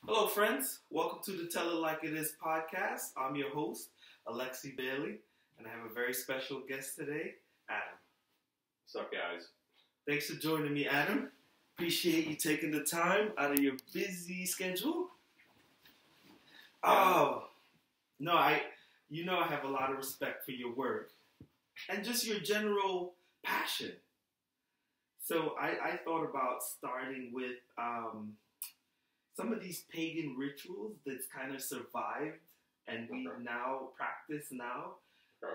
Hello, friends. Welcome to the Tell It Like It Is podcast. I'm your host, Alexi Bailey, and I have a very special guest today, Adam. What's up, guys? Thanks for joining me, Adam. Appreciate you taking the time out of your busy schedule. Oh, no, I have a lot of respect for your work and just your general passion. So I thought about starting with some of these pagan rituals that's kind of survived and we now practice now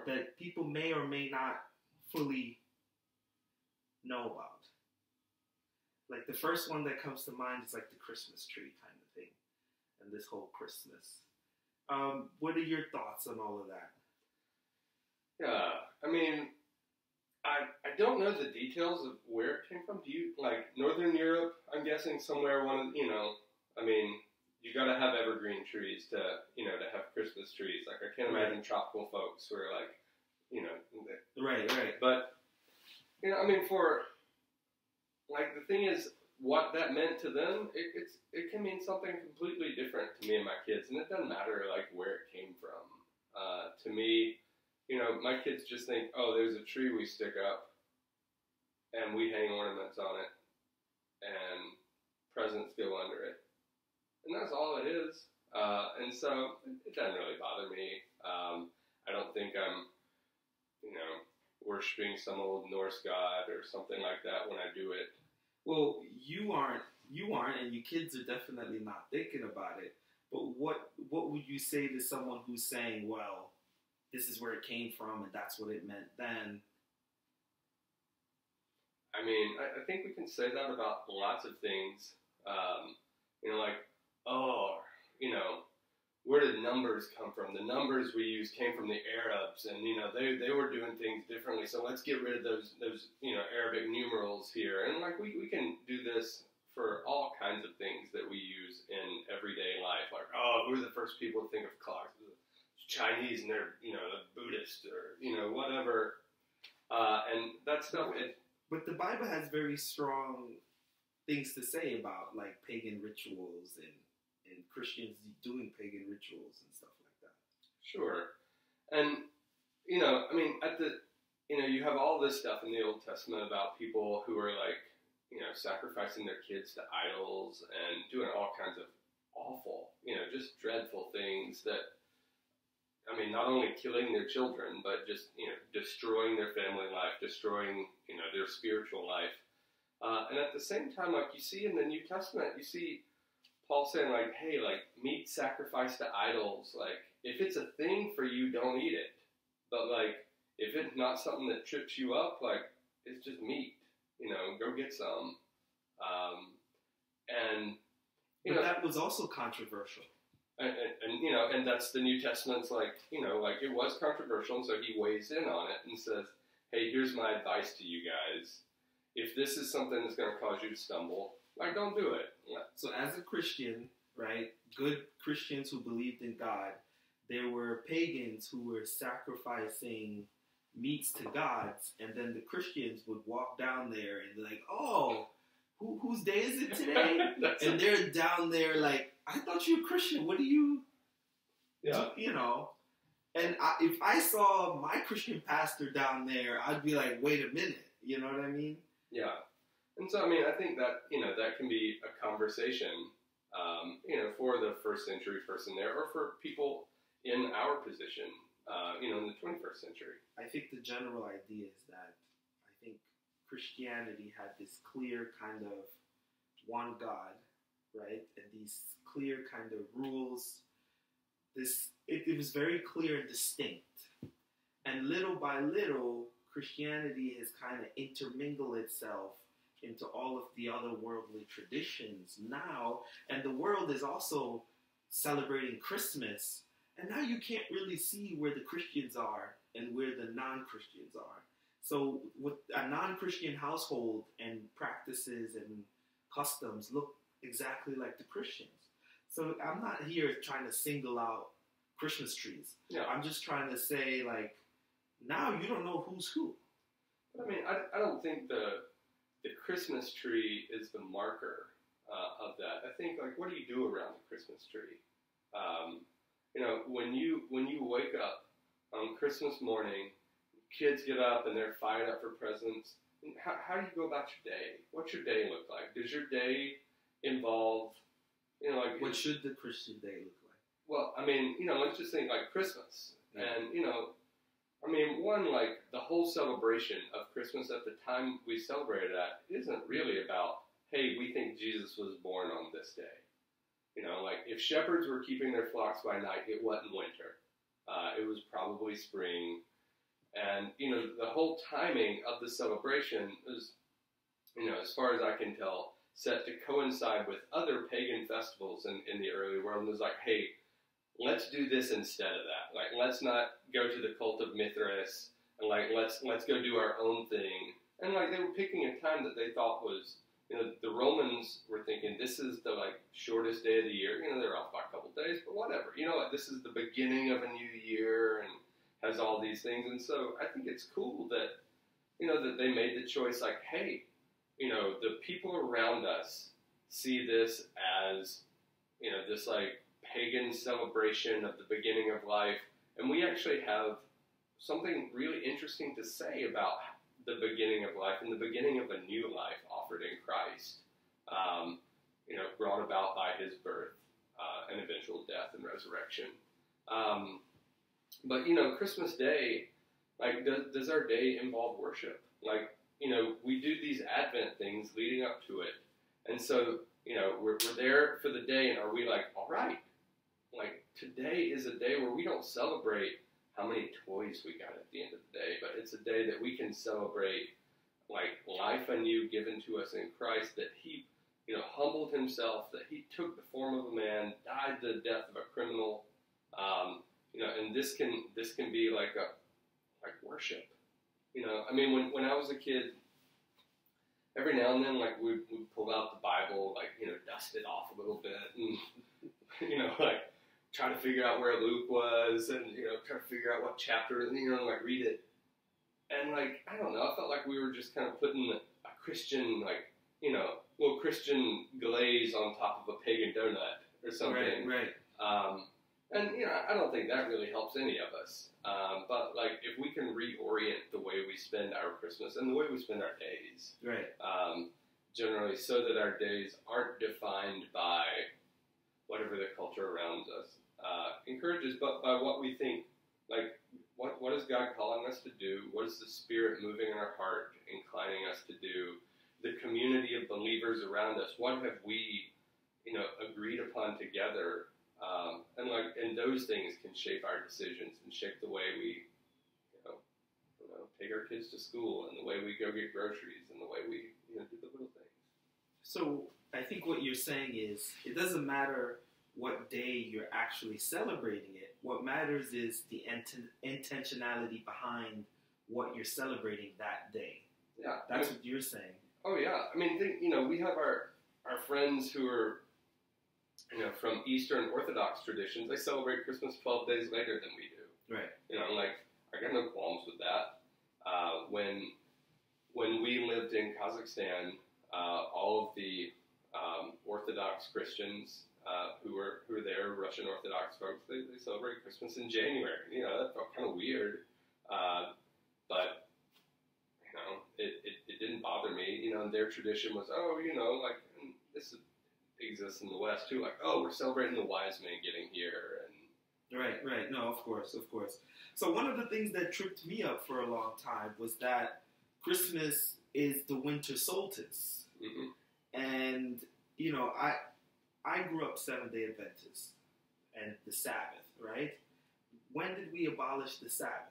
that people may or may not fully know about. Like the first one that comes to mind is like the Christmas tree kind of thing and this whole Christmas. What are your thoughts on all of that? Yeah, I mean, I don't know the details of where it came from. Do you, like, Northern Europe, I'm guessing somewhere you gotta have evergreen trees to have Christmas trees. Like, I can't imagine tropical folks who are like, Right. But, the thing is, what that meant to them, it can mean something completely different to me and my kids, and it doesn't matter, like, where it came from. To me, my kids just think, oh, there's a tree we stick up, and we hang ornaments on it, and presents go under it. And that's all it is. And so it doesn't really bother me. I don't think I'm, worshiping some old Norse god or something like that when I do it. Well, you aren't, and your kids are definitely not thinking about it. But what would you say to someone who's saying, well, this is where it came from and that's what it meant then? I mean, I think we can say that about lots of things. Where did numbers come from? The numbers we use came from the Arabs, and they were doing things differently. So let's get rid of those Arabic numerals here, and we can do this for all kinds of things that we use in everyday life. Like, oh, who are the first people to think of clocks? Chinese, and they're Buddhist or whatever, and that stuff. But the Bible has very strong things to say about like pagan rituals and Christians doing pagan rituals and stuff like that. Sure. And, you have all this stuff in the Old Testament about people who are like, sacrificing their kids to idols and doing all kinds of awful, just dreadful things that, not only killing their children, but just, destroying their family life, destroying, their spiritual life. And at the same time, like you see in the New Testament, you see Paul saying, like, hey, like, meat sacrificed to idols, like, if it's a thing for you, don't eat it. But, like, if it's not something that trips you up, like, it's just meat, go get some. But that was also controversial. And that's the New Testament's, like, it was controversial, and so he weighs in on it and says, hey, here's my advice to you guys. If this is something that's going to cause you to stumble, like, don't do it. Yeah. So as a Christian, right, good Christians who believed in God, there were pagans who were sacrificing meats to gods, and then the Christians would walk down there and be like, oh, whose day is it today? And they're down there like, I thought you were Christian. What do you, And if I saw my Christian pastor down there, I'd be like, wait a minute. You know what I mean? Yeah. And so, I think that, that can be a conversation, for the first century person there, or for people in our position, in the 21st century. I think the general idea is that I think Christianity had this clear kind of one God, right? And these clear kind of rules. It was very clear and distinct. And little by little, Christianity has kind of intermingled itself into all of the other worldly traditions now, and the world is also celebrating Christmas, and now you can't really see where the Christians are and where the non-Christians are. So with a non-Christian household and practices and customs look exactly like the Christians. So I'm not here trying to single out Christmas trees. Yeah. I'm just trying to say, like, now you don't know who's who. I don't think the Christmas tree is the marker. of that. I think, like, what do you do around the Christmas tree? When you wake up on Christmas morning, kids get up and they're fired up for presents. How do you go about your day? What's your day look like? Does your day involve, what should the Christian day look like? Well, let's just think like Christmas. Yeah. And, one, like, the whole celebration of Christmas at the time we celebrate it at isn't really about, hey, we think Jesus was born on this day. If shepherds were keeping their flocks by night, it wasn't winter. It was probably spring. And, the whole timing of the celebration is, as far as I can tell, set to coincide with other pagan festivals in the early world. And it was like, hey, let's do this instead of that. Like, let's not go to the cult of Mithras, and let's go do our own thing. And they were picking a time that they thought was, the Romans were thinking this is the shortest day of the year. They're off by a couple days, but whatever. This is the beginning of a new year and has all these things. And so I think it's cool that that they made the choice. Like, hey, the people around us see this as this pagan celebration of the beginning of life, and we actually have something really interesting to say about the beginning of life and the beginning of a new life offered in Christ, brought about by his birth and eventual death and resurrection. But Christmas Day, does our day involve worship? We do these Advent things leading up to it, and so we're there for the day, and are we all right? Today is a day where we don't celebrate how many toys we got at the end of the day, but it's a day that we can celebrate life anew given to us in Christ, that he humbled himself, that he took the form of a man, died the death of a criminal, and this can be like worship. When I was a kid, every now and then we'd pull out the Bible, dust it off a little bit, and try to figure out where Luke was, and try to figure out what chapter, and read it. And I don't know, I felt like we were just kind of putting a Christian little Christian glaze on top of a pagan donut or something. Right. And I don't think that really helps any of us. But if we can reorient the way we spend our Christmas and the way we spend our days, right, generally, so that our days aren't defined by whatever the culture around us encourages, but by what we think, what is God calling us to do? What is the Spirit moving in our heart, inclining us to do? The community of believers around us, what have we, agreed upon together? And those things can shape our decisions and shape the way we, take our kids to school, and the way we go get groceries, and the way we, do the little things. So I think what you're saying is it doesn't matter what day you're actually celebrating it. What matters is the intentionality behind what you're celebrating that day. Yeah, that's what you're saying. Oh yeah, we have our friends who are, from Eastern Orthodox traditions. They celebrate Christmas 12 days later than we do. Right. I got no qualms with that. When we lived in Kazakhstan, all of the Orthodox Christians who were there, Russian Orthodox folks, they celebrate Christmas in January. That felt kind of weird, but it didn't bother me. And their tradition was, this exists in the West too. We're celebrating the wise men getting here, and right. No, of course. So one of the things that tripped me up for a long time was that Christmas is the winter solstice. Mm-hmm. And, I grew up Seventh-day Adventist and the Sabbath, right? When did we abolish the Sabbath?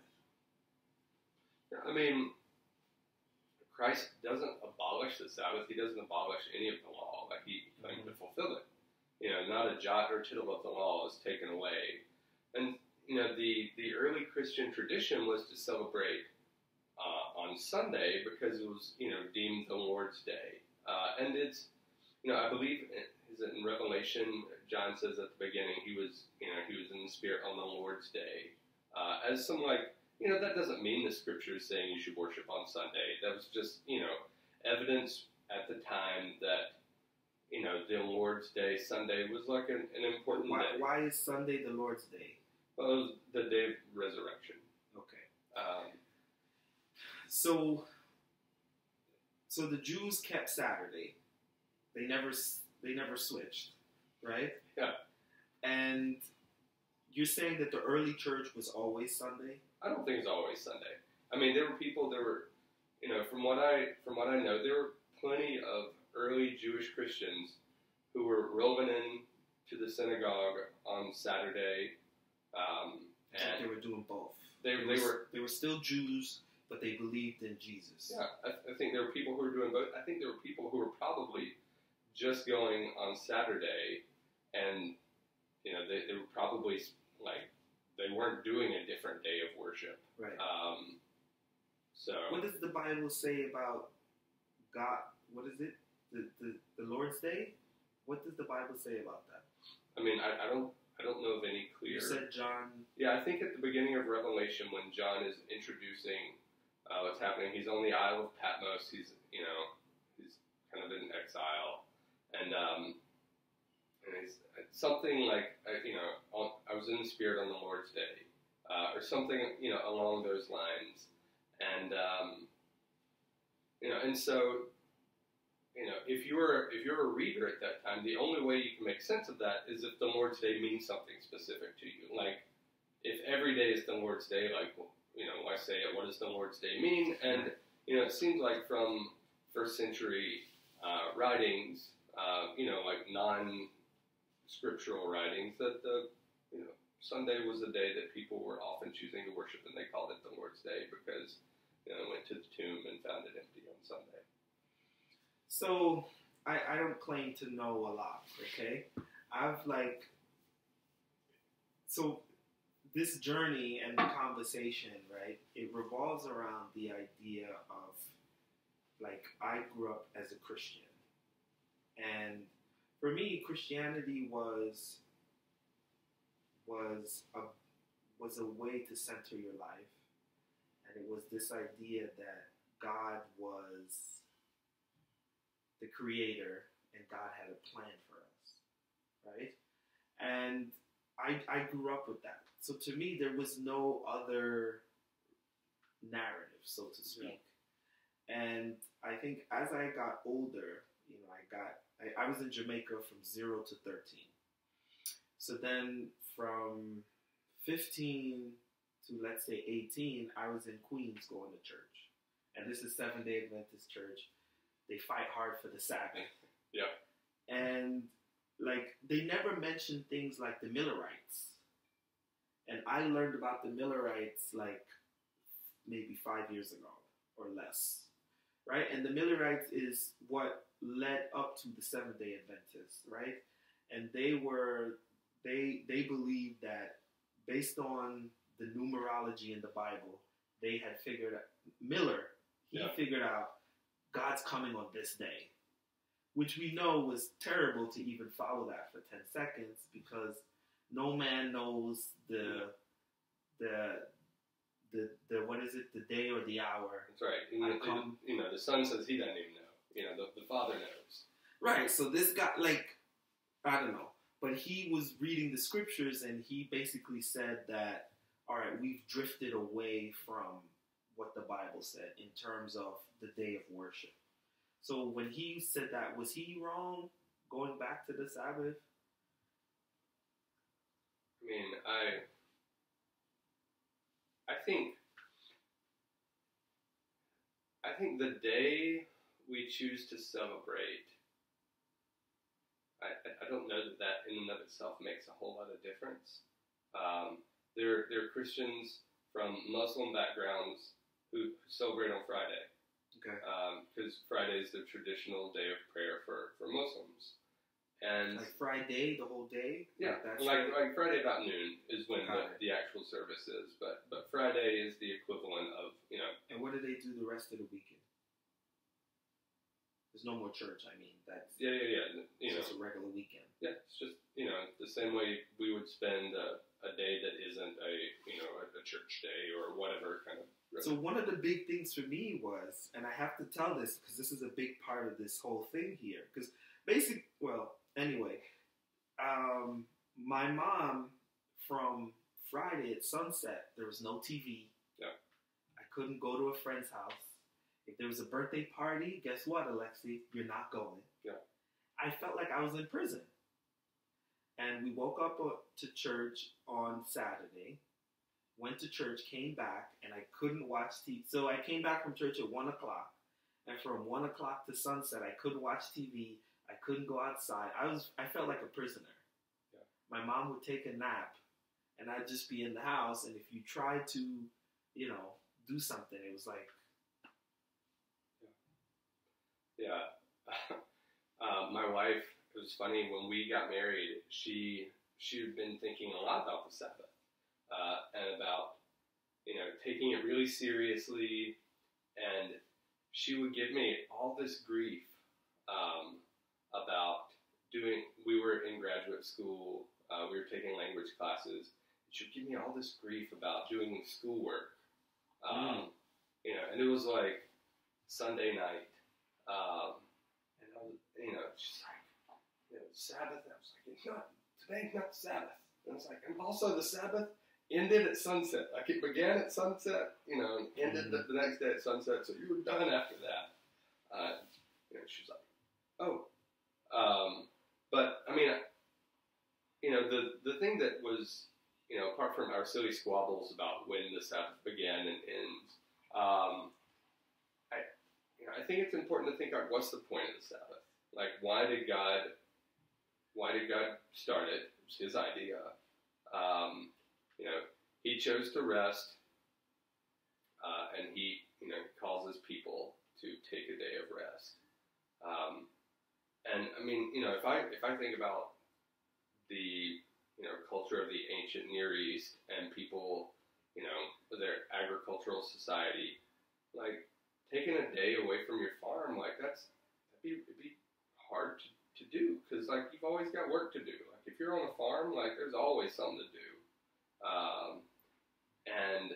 Christ doesn't abolish the Sabbath. He doesn't abolish any of the law. He claimed to fulfill it. Not a jot or tittle of the law is taken away. And, the early Christian tradition was to celebrate on Sunday because it was, deemed the Lord's Day. And it's, I believe, is it in Revelation, John says at the beginning, he was in the Spirit on the Lord's Day. As some that doesn't mean the Scripture is saying you should worship on Sunday. That was just, evidence at the time that, the Lord's Day, Sunday, was like an important day. Why is Sunday the Lord's Day? Well, it was the day of resurrection. Okay. So the Jews kept Saturday. They never switched, right? Yeah. And you're saying that the early church was always Sunday? I don't think it's always Sunday. I mean, there were, from what I know, there were plenty of early Jewish Christians who were rolling in to the synagogue on Saturday, and they were doing both. They were still Jews, but they believed in Jesus. Yeah, I think there were people who were doing both. I think there were people who were probably just going on Saturday, and they were probably they weren't doing a different day of worship. Right. So what does the Bible say about God? What is it? The Lord's Day? What does the Bible say about that? I mean, I don't know of any clear. You said John. Yeah, I think at the beginning of Revelation, when John is introducing what's happening, he's on the Isle of Patmos. He's kind of in exile, and it's something like I was in the Spirit on the Lord's Day, or something along those lines, and and so. If you're a reader at that time, the only way you can make sense of that is if the Lord's Day means something specific to you. Like, if every day is the Lord's Day, I say it, what does the Lord's Day mean? And, it seems like from first century writings, like non-scriptural writings, that Sunday was a day that people were often choosing to worship, and they called it the Lord's Day because, they went to the tomb and found it empty on Sunday. So, I don't claim to know a lot, okay? So this journey and the conversation, right, it revolves around the idea of, I grew up as a Christian. And for me, Christianity was a way to center your life. And it was this idea that God was the creator, and God had a plan for us, right? And I grew up with that. So to me, there was no other narrative, so to speak. Yeah. And I think as I got older, I was in Jamaica from 0 to 13. So then from 15 to, let's say, 18, I was in Queens going to church. And this is Seventh-day Adventist church. They fight hard for the Sabbath. Yeah. And, they never mentioned things like the Millerites. And I learned about the Millerites, maybe 5 years ago or less. Right? And the Millerites is what led up to the Seventh-day Adventists, right? And they believed that based on the numerology in the Bible, they had figured out, figured out God's coming on this day, which we know was terrible to even follow that for 10 seconds because no man knows the what is it, the day or the hour. That's right. The son says he doesn't even know. The father knows. Right. So this guy, I don't know, but he was reading the scriptures and he basically said that, all right, we've drifted away from what the Bible said in terms of the day of worship. So when he said that, was he wrong going back to the Sabbath? I mean, I think the day we choose to celebrate, I don't know that in and of itself makes a whole lot of difference. There are Christians from Muslim backgrounds who celebrate on Friday. Okay. Because Friday is the traditional day of prayer for Muslims. And Friday, the whole day? Yeah, like Friday about noon is when the actual service is. But Friday is the equivalent of, And what do they do the rest of the weekend? There's no more church, That's Yeah. It's just a regular weekend. Yeah, it's just, the same way we would spend a day that isn't a church day or whatever kind of. So one of the big things for me was, and I have to tell this because this is a big part of this whole thing here, because Anyway, my mom, from Friday at sunset, there was no TV. Yeah. I couldn't go to a friend's house. If there was a birthday party, guess what, Alexi? You're not going. Yeah. I felt like I was in prison. And we woke up to church on Saturday, went to church, came back, and I couldn't watch TV. So I came back from church at 1 o'clock, and from 1 o'clock to sunset, I couldn't watch TV. I couldn't go outside. I felt like a prisoner. Yeah. My mom would take a nap, and I'd just be in the house. And if you tried to, do something, it was like, yeah. My wife, it was funny when we got married. She had been thinking a lot about the Sabbath and about taking it really seriously, and she would give me all this grief about doing. We were in graduate school. We were taking language classes. She would give me all this grief about doing schoolwork. And it was like Sunday night, and I was, she's like, Sabbath. I was like, today's not Sabbath. And it's like, and also the Sabbath ended at sunset. Like it began at sunset, and ended the next day at sunset. So you were done after that. She's like, oh. But I mean, the thing that was, apart from our silly squabbles about when the Sabbath began and ends, I think it's important to think about what's the point of the Sabbath. Like, why did God start it? It was His idea. He chose to rest, and He, calls His people to take a day of rest. And I mean, if I think about the culture of the ancient Near East and people, their agricultural society, like taking a day away from your farm, like it'd be hard to do, because like you've always got work to do. Like if you're on a farm, like there's always something to do, and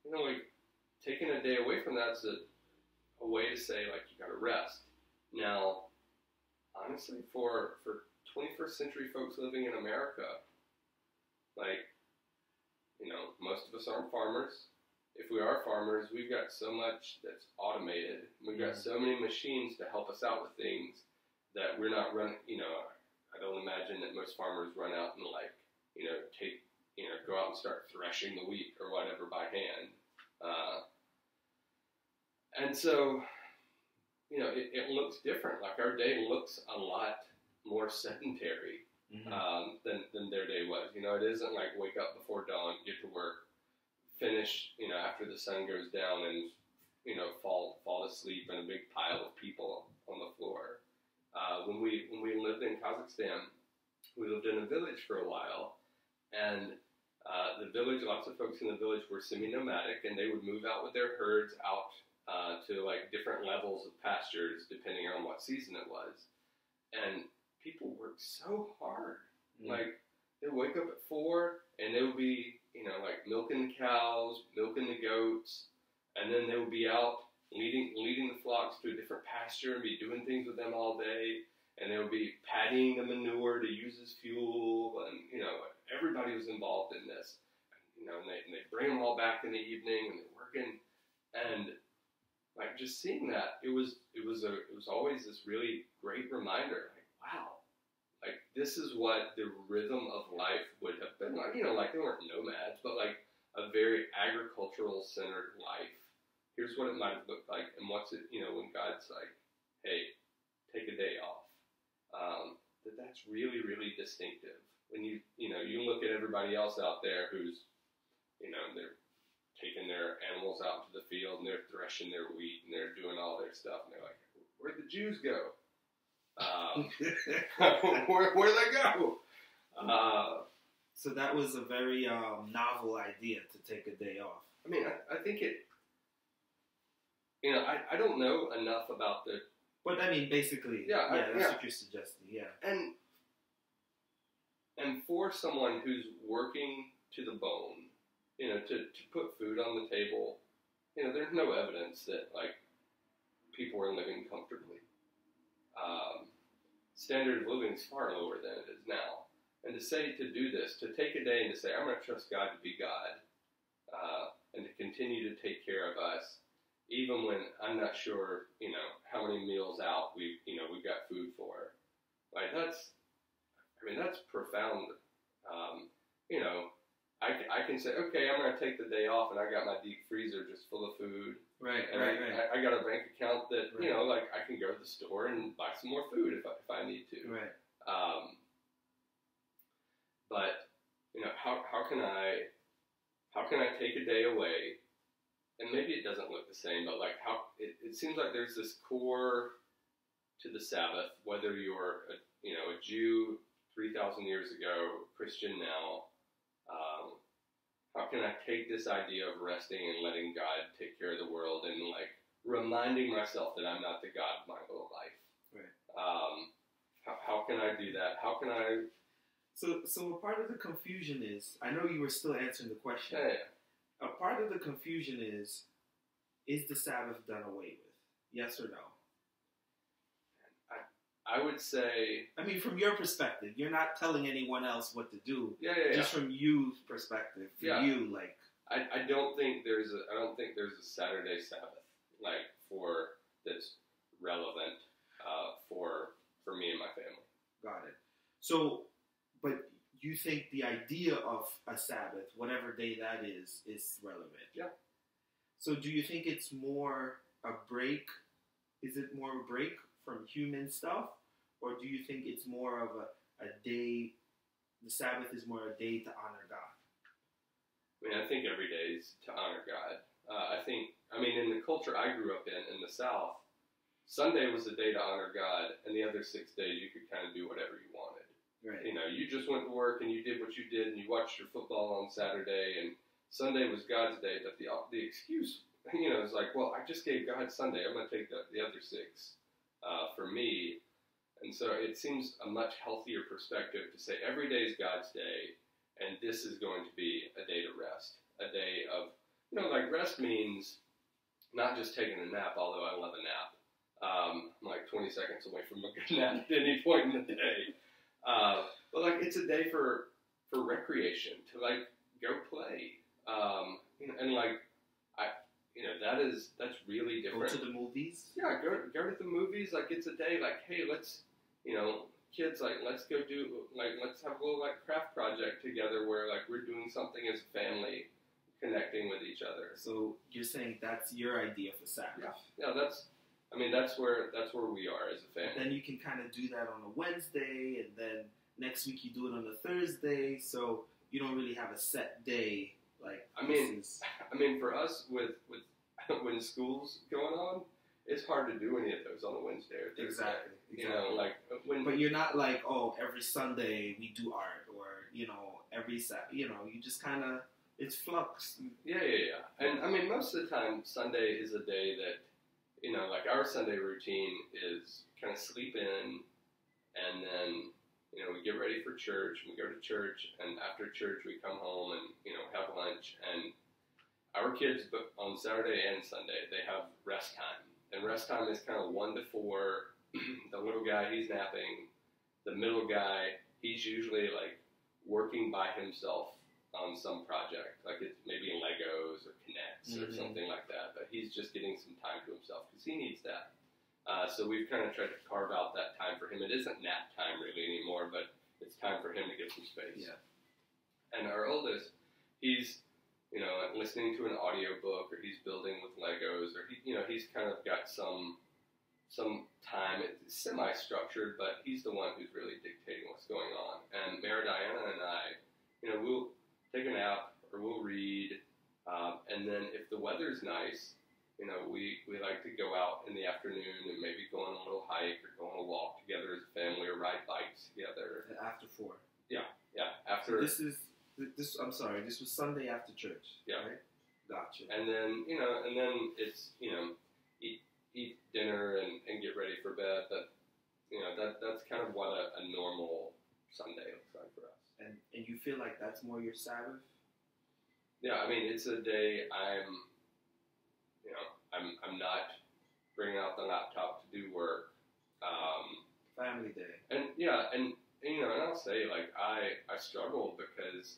like taking a day away from that's a way to say like you got to rest. Now, honestly, for 21st century folks living in America, like most of us aren't farmers. If we are farmers, we've got so much that's automated. We've got so many machines to help us out with things that we're not running. I don't imagine that most farmers run out and go out and start threshing the wheat or whatever by hand. And so, it looks different. Like our day looks a lot more sedentary than their day was. It isn't like wake up before dawn, get to work, finish, after the sun goes down, and fall to sleep in a big pile of people on the floor. When we lived in Kazakhstan, we lived in a village for a while, and the village, lots of folks in the village were semi-nomadic, and they would move out with their herds out to like different levels of pastures depending on what season it was, and people worked so hard. Like they would wake up at 4 and they would be like milking the cows, milking the goats, and then they would be out leading the flocks to a different pasture and be doing things with them all day, and they would be pattying the manure to use as fuel, and everybody was involved in this, and they bring them all back in the evening and they're working, and like just seeing that, it was always this really great reminder, like wow, like this is what the rhythm of life would have been like. Like they weren't nomads, but like a very agricultural centered life. Here's what it might have looked like, and what's it, when God's like, hey, take a day off. That's really, really distinctive. When you look at everybody else out there who's, they're taking their animals out to the field and they're threshing their wheat and they're doing all their stuff, and they're like, where'd the Jews go? Where'd they go? So that was a very novel idea to take a day off. I mean, I think it. I don't know enough about the. But I mean, basically, that's what you're suggesting, yeah. And for someone who's working to the bone, to put food on the table, there's no evidence that like people are living comfortably. standard of living is far lower than it is now. And to say, to do this, to take a day and to say, I'm going to trust God to be God, and to continue to take care of us, even when I'm not sure, how many meals out we've got food for. Like, that's profound. I can say, okay, I'm going to take the day off, and I got my deep freezer just full of food. Right, and right. I got a bank account that, Right. I can go to the store and buy some more food if I need to. Right. But, how can I take a day away? And maybe it doesn't look the same, but it seems like there's this core to the Sabbath, whether you're a Jew 3,000 years ago, Christian now. How can I take this idea of resting and letting God take care of the world and reminding myself that I'm not the God of my little life? Right. How can I do that? How can I? So a part of the confusion is, I know you were still answering the question. Yeah. A part of the confusion is the Sabbath done away with? Yes or no? I would say... I mean, from your perspective, you're not telling anyone else what to do. Yeah. Just from you's perspective, you, I don't think there's a Saturday Sabbath for that's relevant for me and my family. Got it. So, but you think the idea of a Sabbath, whatever day that is relevant? Yeah. So, do you think it's more a break? Is it more a break from human stuff, or do you think it's more of a day? The Sabbath is more a day to honor God. I think every day is to honor God. In the culture I grew up in the South, Sunday was a day to honor God, and the other 6 days you could kind of do whatever you wanted. Right. You just went to work and you did what you did, and you watched your football on Saturday, and Sunday was God's day. But the excuse, is well, I just gave God Sunday. I'm going to take the other 6 for me. And so it seems a much healthier perspective to say every day is God's day, and this is going to be a day to rest, a day of, rest means not just taking a nap, although I love a nap. I'm 20 seconds away from a good nap at any point in the day. But it's a day for recreation, to go play. That's really different. Go to the movies? Yeah, go to the movies. It's a day hey, let's, kids, let's go do, let's have a little, craft project together where, we're doing something as a family, connecting with each other. So you're saying that's your idea for Sabbath? Yeah, that's where we are as a family. But then you can kind of do that on a Wednesday, and then next week you do it on a Thursday, so you don't really have a set day. For us, with when school's going on, it's hard to do any of those on a Wednesday or Thursday. Exactly. But you're not every Sunday we do art, or every Saturday. You just kind of, it's flux. Yeah. And most of the time, Sunday is a day that our Sunday routine is kind of sleep in, and then we get ready for church, and we go to church, and after church we come home and have lunch. And our kids, on Saturday and Sunday, they have rest time. And rest time is kind of 1 to 4. The little guy, he's napping. The middle guy, he's usually working by himself on some project. It's maybe Legos or Kinects or something like that. But he's just getting some time to himself because he needs that. So we've kind of tried to carve out that time for him. It isn't nap time really anymore, but it's time for him to get some space. Yeah. And our oldest, he's listening to an audiobook, or he's building with Legos, or he's kind of got some time. It's semi-structured, but he's the one who's really dictating what's going on. And Mary Diana and I, we'll take a nap or we'll read, and then if the weather's nice, we like to go out in the afternoon and maybe go on a little hike or go on a walk together as a family, or ride bikes together. After 4. Yeah. After. So I'm sorry, this was Sunday after church. Yeah. Right? Gotcha. And then, it's, eat dinner and get ready for bed. But, that's kind of what a normal Sunday looks like for us. And you feel like that's more your Sabbath? Yeah, it's a day I'm not bringing out the laptop to do work. Family Day. And yeah, and you know, and I'll say, like, I struggle because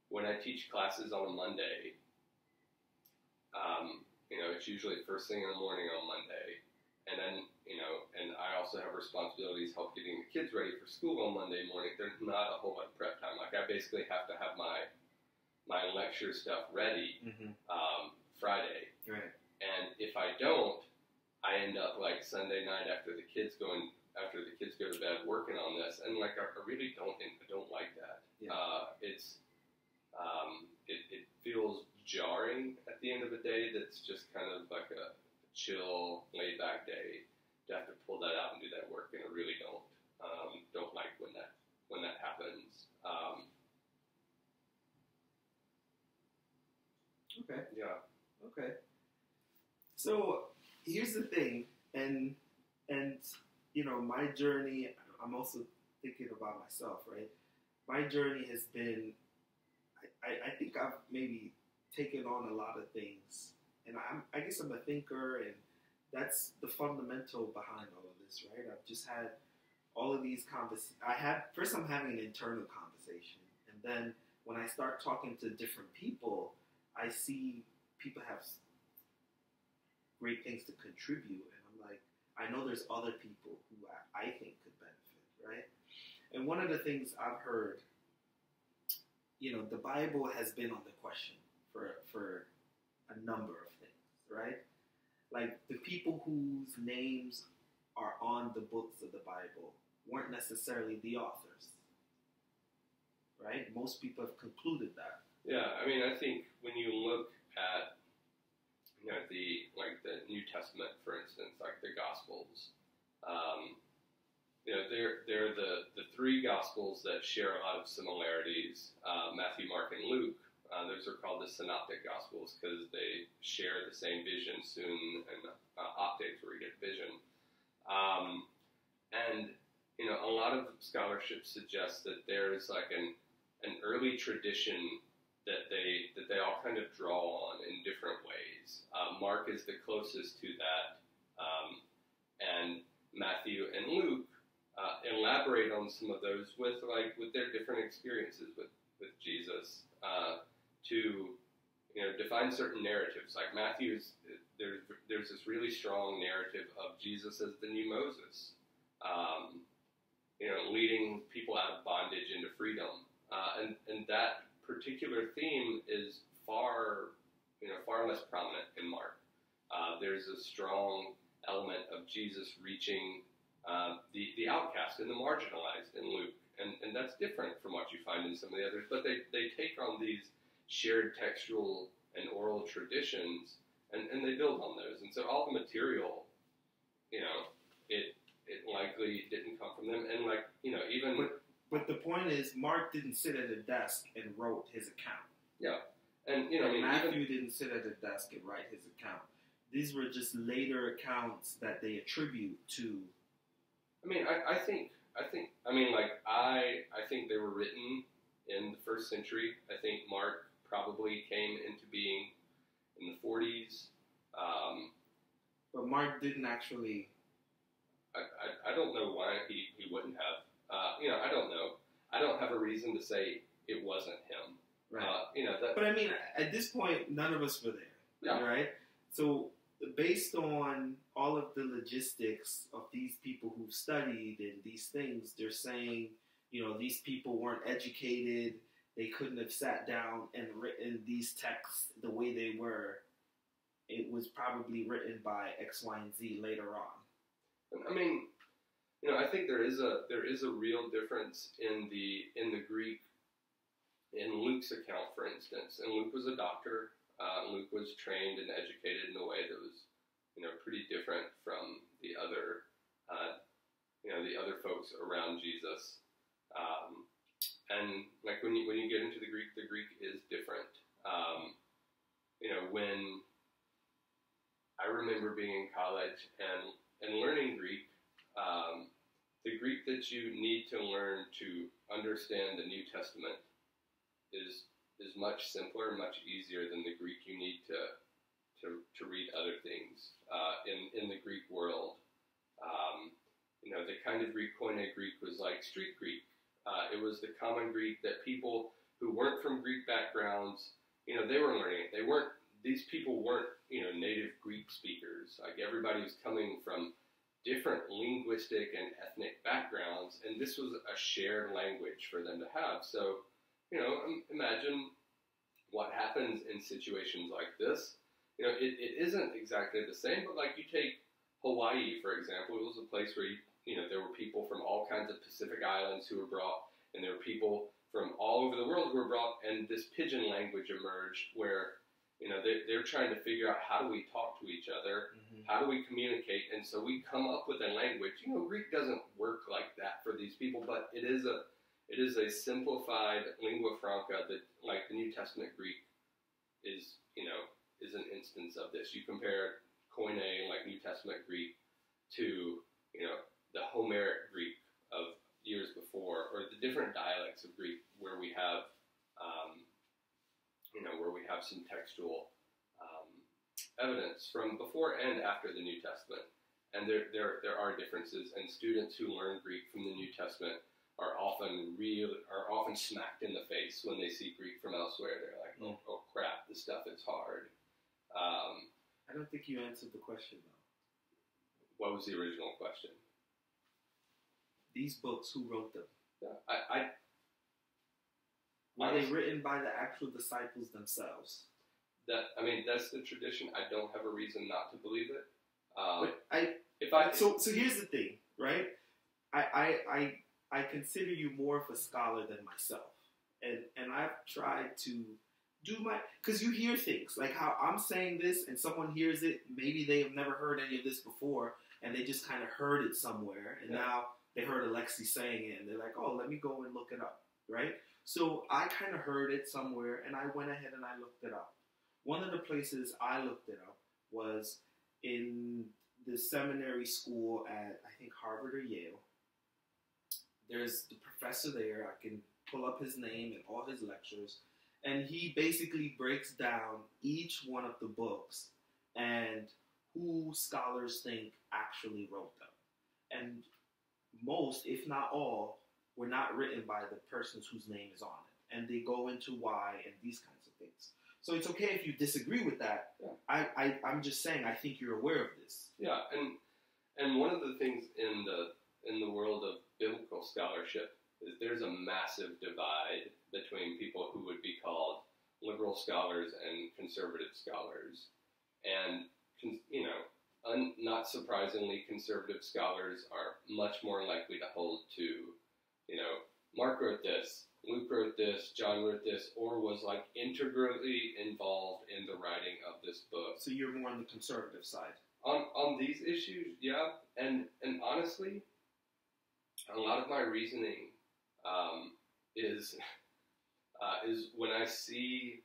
when I teach classes on a Monday, you know, it's usually first thing in the morning on Monday, and then, you know, and I also have responsibilities help getting the kids ready for school on Monday morning. There's not a whole lot of prep time. Like, I basically have to have my lecture stuff ready Friday. Right. And if I don't, I end up like Sunday night after the kids go to bed working on this, and like I really don't like that. Yeah. It feels jarring at the end of the day. That's just kind of like a chill, laid back day to have to pull that out and do that work, and I really don't like when that happens. Okay. Yeah. Okay. So here's the thing, and you know, my journey. I'm also thinking about myself, right? My journey has been. I think I've maybe taken on a lot of things, and I guess I'm a thinker, and that's the fundamental behind all of this, right? I've just had all of these conversations. First I'm having an internal conversation, and then when I start talking to different people, I see people have great things to contribute, and I'm like, I know there's other people who I think could benefit, right? And one of the things I've heard, you know, the Bible has been on the question for a number of things, right? Like, the people whose names are on the books of the Bible weren't necessarily the authors, right? Most people have concluded that. Yeah, I mean, I think when you look at, you know, the New Testament, for instance, like the Gospels, you know, they're the three Gospels that share a lot of similarities. Matthew, Mark, and Luke. Those are called the Synoptic Gospels because they share the same vision, soon and optics, where we get vision. And you know, a lot of scholarship suggests that there's like an early tradition that they all kind of draw on in different ways. Mark is the closest to that, and Matthew and Luke elaborate on some of those with their different experiences with Jesus to, you know, define certain narratives. Like Matthew's, there's this really strong narrative of Jesus as the new Moses, you know, leading people out of bondage into freedom, and that particular theme is far less prominent in Mark. There's a strong element of Jesus reaching the outcast and the marginalized in Luke, and that's different from what you find in some of the others. But they take on these shared textual and oral traditions, and they build on those. And so all the material, you know, it likely didn't come from them. And like, you know, even... But the point is, Mark didn't sit at a desk and wrote his account. Yeah. And, you know, and Matthew didn't sit at a desk and write his account. These were just later accounts that they attribute to... I mean, I think they were written in the first century. I think Mark probably came into being in the 40s. But Mark didn't actually... I don't know why he wouldn't have. You know, I don't know. I don't have a reason to say it wasn't him. Right. You know, that... But I mean, at this point, none of us were there. Yeah. Right? So, based on all of the logistics of these people who've studied and these things, they're saying, you know, these people weren't educated. They couldn't have sat down and written these texts the way they were. It was probably written by X, Y, and Z later on. I mean, you know, I think there is a real difference in the Greek in Luke's account, for instance. And Luke was a doctor. Luke was trained and educated in a way that was, you know, pretty different from the other, the other folks around Jesus. And like when you get into the Greek is different. You know, when I remember being in college and learning Greek, the Greek that you need to learn to understand the New Testament is much simpler, much easier than the Greek you need to read other things in the Greek world. the kind of Greek, Koine Greek, was like street Greek. It was the common Greek that people who weren't from Greek backgrounds, they were learning it. These people weren't, native Greek speakers. Like, everybody was coming from different linguistic and ethnic backgrounds, and this was a shared language for them to have. So, imagine what happens in situations like this. It isn't exactly the same, but like, you take Hawaii, for example. It was a place where, there were people from all kinds of Pacific islands who were brought, and there were people from all over the world who were brought, and this pidgin language emerged where, they're trying to figure out, how do we talk to each other? Mm-hmm. How do we communicate? And so we come up with a language. Greek doesn't work like that for these people, but it is a simplified lingua franca that, like, the New Testament Greek is an instance of this. You compare Koine, like New Testament Greek, to, the Homeric Greek of years before, or the different dialects of Greek where we have, some textual evidence from before and after the New Testament. And there are differences, and students who learn Greek from the New Testament are often smacked in the face when they see Greek from elsewhere. They're like, oh crap, this stuff is hard. I don't think you answered the question, though. What was the original question? These books, who wrote them? Yeah, Were they written by the actual disciples themselves? That's the tradition. I don't have a reason not to believe it. So here's the thing, right? I consider you more of a scholar than myself, and I've tried to do because you hear things like how I'm saying this, and someone hears it. Maybe they have never heard any of this before, and they just kind of heard it somewhere, and now they heard Alexi saying it, and they're like, "Oh, let me go and look it up," right? So I kind of heard it somewhere, and I went ahead and I looked it up. One of the places I looked it up was in the seminary school at, I think, Harvard or Yale. There's the professor there. I can pull up his name and all his lectures. And he basically breaks down each one of the books and who scholars think actually wrote them. And most, if not all, were not written by the persons whose name is on it. And they go into why and these kinds of things. So it's okay if you disagree with that. Yeah. I'm just saying, I think you're aware of this. Yeah, and one of the things in the world of biblical scholarship is there's a massive divide between people who would be called liberal scholars and conservative scholars. And, not surprisingly, conservative scholars are much more likely to hold to, Mark wrote this, Luke wrote this, John wrote this, or was like integrally involved in the writing of this book. So you're more on the conservative side. On these issues, yeah. And honestly, a lot of my reasoning is when I see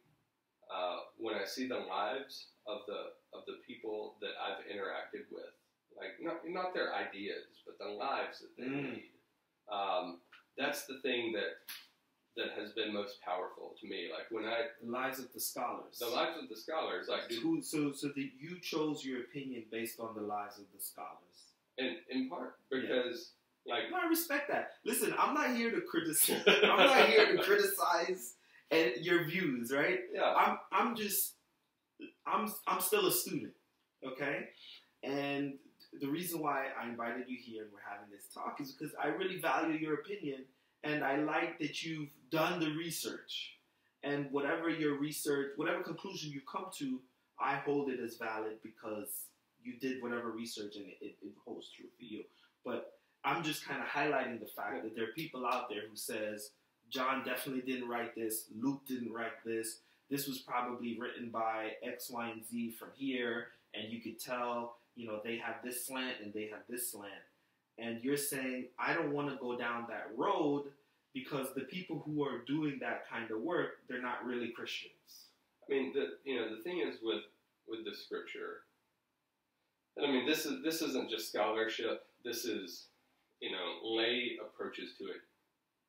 the lives of the people that I've interacted with, like not their ideas, but the lives that they lead. That's the thing that has been most powerful to me. Like the lives of the scholars. The lives of the scholars. Like so that you chose your opinion based on the lives of the scholars. In part because I respect that. Listen, I'm not here to criticize. I'm not here to criticize your views, right? Yeah. I'm still a student, okay? And the reason why I invited you here and we're having this talk is because I really value your opinion, and I like that you've done the research. And whatever your research, whatever conclusion you come to, I hold it as valid because you did whatever research and it holds true for you. But I'm just kind of highlighting the fact that there are people out there who says, John definitely didn't write this, Luke didn't write this, this was probably written by X, Y, and Z from here, and you could tell, they have this slant and they have this slant. And you're saying, I don't want to go down that road because the people who are doing that kind of work, they're not really Christians. I mean, the thing is with the scripture, and this isn't just scholarship, this is, lay approaches to it.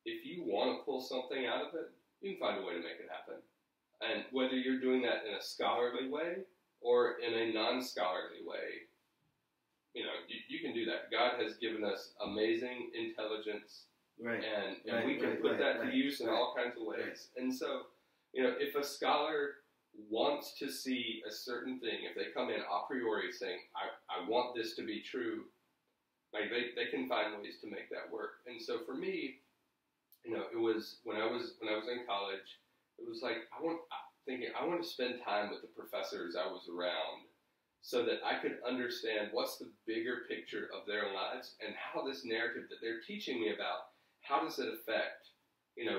If you want to pull something out of it, you can find a way to make it happen. And whether you're doing that in a scholarly way or in a non-scholarly way, you can do that. God has given us amazing intelligence, Right. and we can put that to use in all kinds of ways. And so, if a scholar wants to see a certain thing, if they come in a priori saying, I want this to be true, like they can find ways to make that work. And so for me, it was when I was in college, it was like I want to spend time with the professors I was around, so that I could understand what's the bigger picture of their lives and how this narrative that they're teaching me about, how does it affect,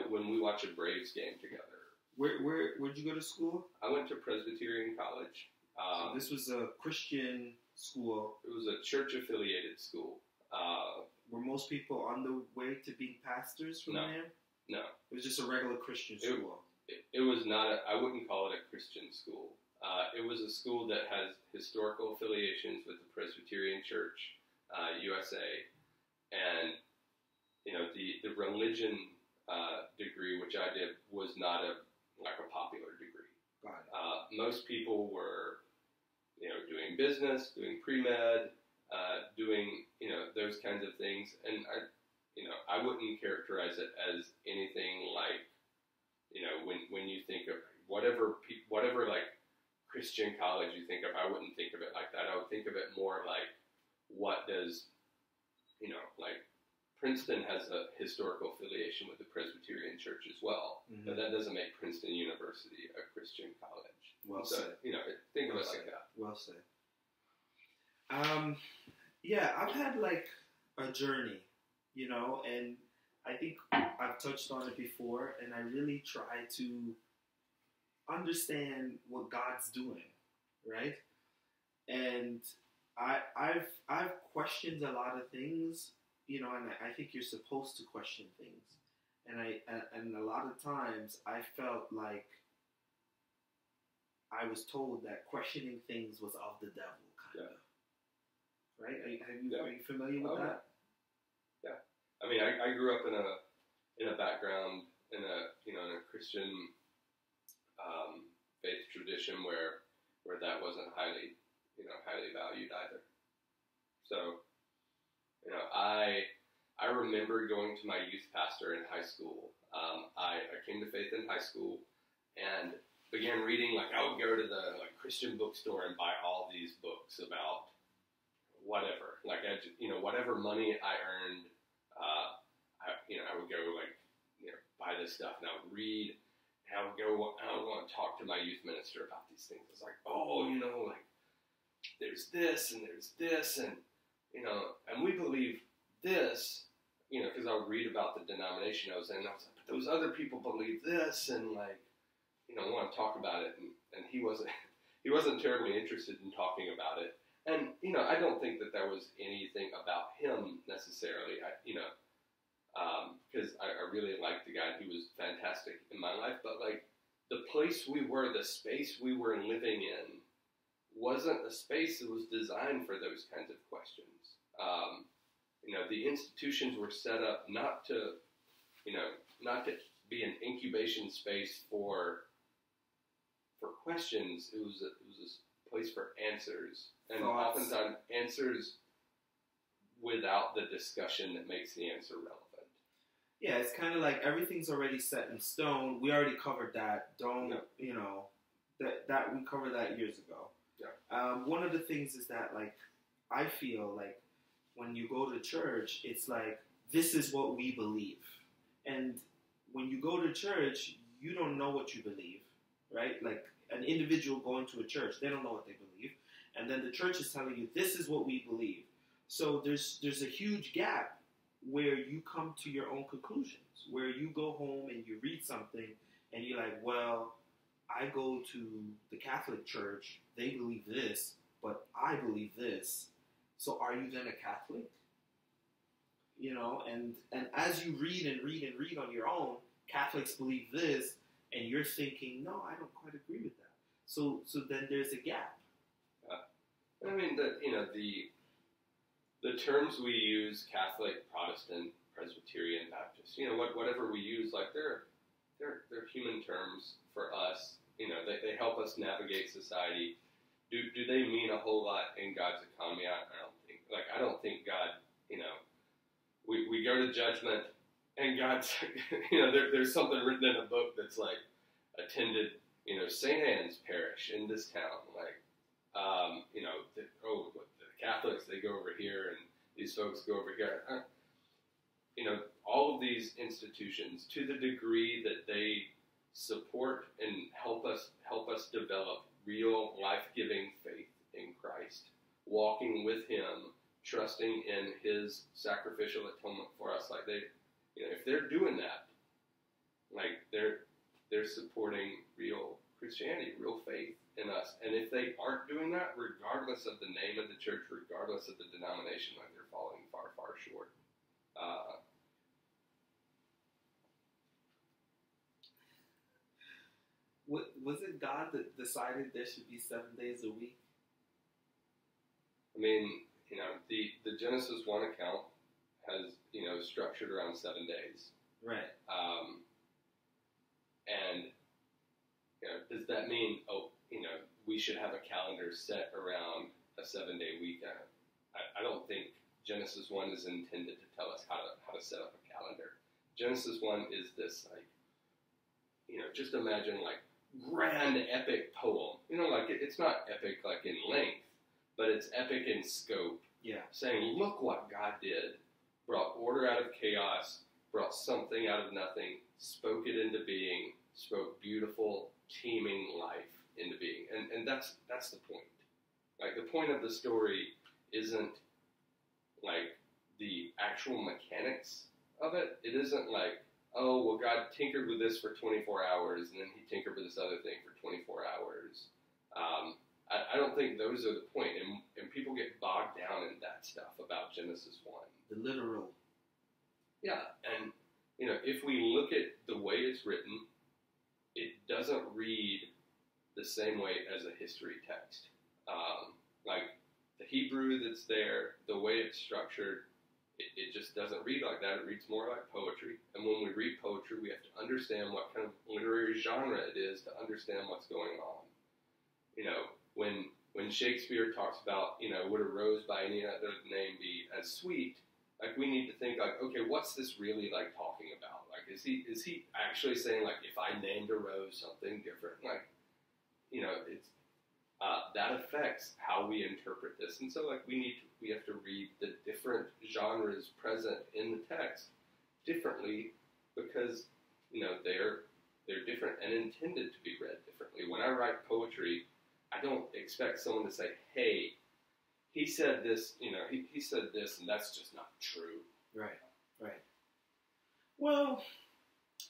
when we watch a Braves game together. Where'd you go to school? I went to Presbyterian College. So this was a Christian school. It was a church-affiliated school. Were most people on the way to being pastors from there? No. It was just a regular Christian school. It was not I wouldn't call it a Christian school. It was a school that has historical affiliations with the Presbyterian Church, USA, and the religion degree, which I did, was not a popular degree. Got it. Most people were, doing business, doing pre-med, doing those kinds of things, and I wouldn't characterize it as anything like when you think of whatever like Christian college you think of, I wouldn't think of it like that. I would think of it more like, what does, like Princeton has a historical affiliation with the Presbyterian Church as well, but that doesn't make Princeton University a Christian college. Well so, said. Think of it like that. Well said. Yeah, I've had like a journey, and I think I've touched on it before, and I really try to understand what God's doing, right? And I've questioned a lot of things, and I think you're supposed to question things, and a lot of times I felt like I was told that questioning things was of the devil, kind of. Right? Are you familiar with that? Yeah. I mean, I grew up in a background in a Christian faith tradition where that wasn't highly valued either. So, I remember going to my youth pastor in high school. I came to faith in high school and began reading. Like, I would go to the Christian bookstore and buy all these books about whatever, whatever money I earned, I would go buy this stuff, and I would read, and I would want to talk to my youth minister about these things. It's like, there's this, and there's this, and we believe this, because I would read about the denomination I was in, and I was like, but those other people believe this, and I want to talk about it, and he wasn't terribly interested in talking about it. And, I don't think that there was anything about him necessarily, because I really liked the guy. He was fantastic in my life. But, the place we were, the space we were living in, wasn't a space that was designed for those kinds of questions. The institutions were set up not to be an incubation space for questions. It was a place for answers. And oftentimes answers without the discussion that makes the answer relevant. Yeah, it's kind of like everything's already set in stone. We already covered that. That we covered that years ago. Yeah. One of the things is that, I feel like when you go to church, it's like, this is what we believe. And when you go to church, you don't know what you believe, right? Like an individual going to a church, they don't know what they believe. And then the church is telling you, this is what we believe. So there's a huge gap where you come to your own conclusions, where you go home and you read something and you're like, well, I go to the Catholic Church, they believe this, but I believe this. So are you then a Catholic? And as you read and read and read on your own, Catholics believe this, and you're thinking, no, I don't quite agree with that. So then there's a gap. I mean, the terms we use, Catholic, Protestant, Presbyterian, Baptist, whatever we use, they're human terms for us. They help us navigate society. Do they mean a whole lot in God's economy? I don't think Like, I don't think God, we go to judgment, and God's, there's something written in a book that's like, attended, St. Anne's Parish in this town, like, the Catholics, they go over here, and these folks go over here. All of these institutions, to the degree that they support and help us develop real life-giving faith in Christ, walking with Him, trusting in His sacrificial atonement for us, like if they're doing that, like they're supporting real Christianity, real faith in us. And if they aren't doing that, regardless of the name of the church, regardless of the denomination, like they're falling far, far short. Was it God that decided there should be 7 days a week? I mean, the Genesis 1 account has, structured around 7 days. Right. And, does that mean, we should have a calendar set around a 7-day week? I don't think Genesis 1 is intended to tell us how to set up a calendar. Genesis 1 is this, like, just imagine, like, grand epic poem. Like, it's not epic, like, in length, but it's epic in scope. Yeah. Saying, look what God did. Brought order out of chaos, brought something out of nothing, spoke it into being, spoke beautiful, teeming life into being. And that's the point. Like, the point of the story isn't, like, the actual mechanics of it. It isn't like, oh, well, God tinkered with this for 24 hours, and then He tinkered with this other thing for 24 hours. I don't think those are the point, and people get bogged down in that stuff about Genesis 1. The literal. Yeah, and, if we look at the way it's written, it doesn't read the same way as a history text. Like, the Hebrew that's there, the way it's structured, it just doesn't read like that. It reads more like poetry. And when we read poetry, we have to understand what kind of literary genre it is to understand what's going on. When Shakespeare talks about, would a rose by any other name be as sweet, like, we need to think, like, okay, what's this really, like, talking about? Like, is he actually saying, like, if I named a rose something different? Like, it's that affects how we interpret this. And so, like, we have to read the different genres present in the text differently, because, they're different and intended to be read differently. When I write poetry, I don't expect someone to say, hey, he said this, he said this, and that's just not true. Right. Well,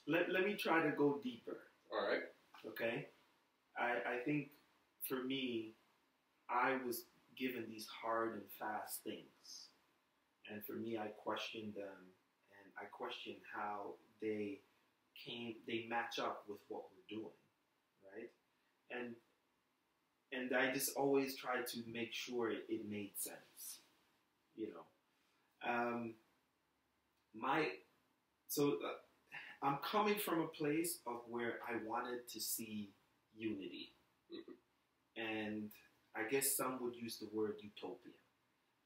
let me try to go deeper. All right. Okay? I think, for me, I was given these hard and fast things. And for me, I questioned them, and I questioned how they match up with what we're doing, right? And I just always tried to make sure it made sense, I'm coming from a place of where I wanted to see unity. And I guess some would use the word utopia.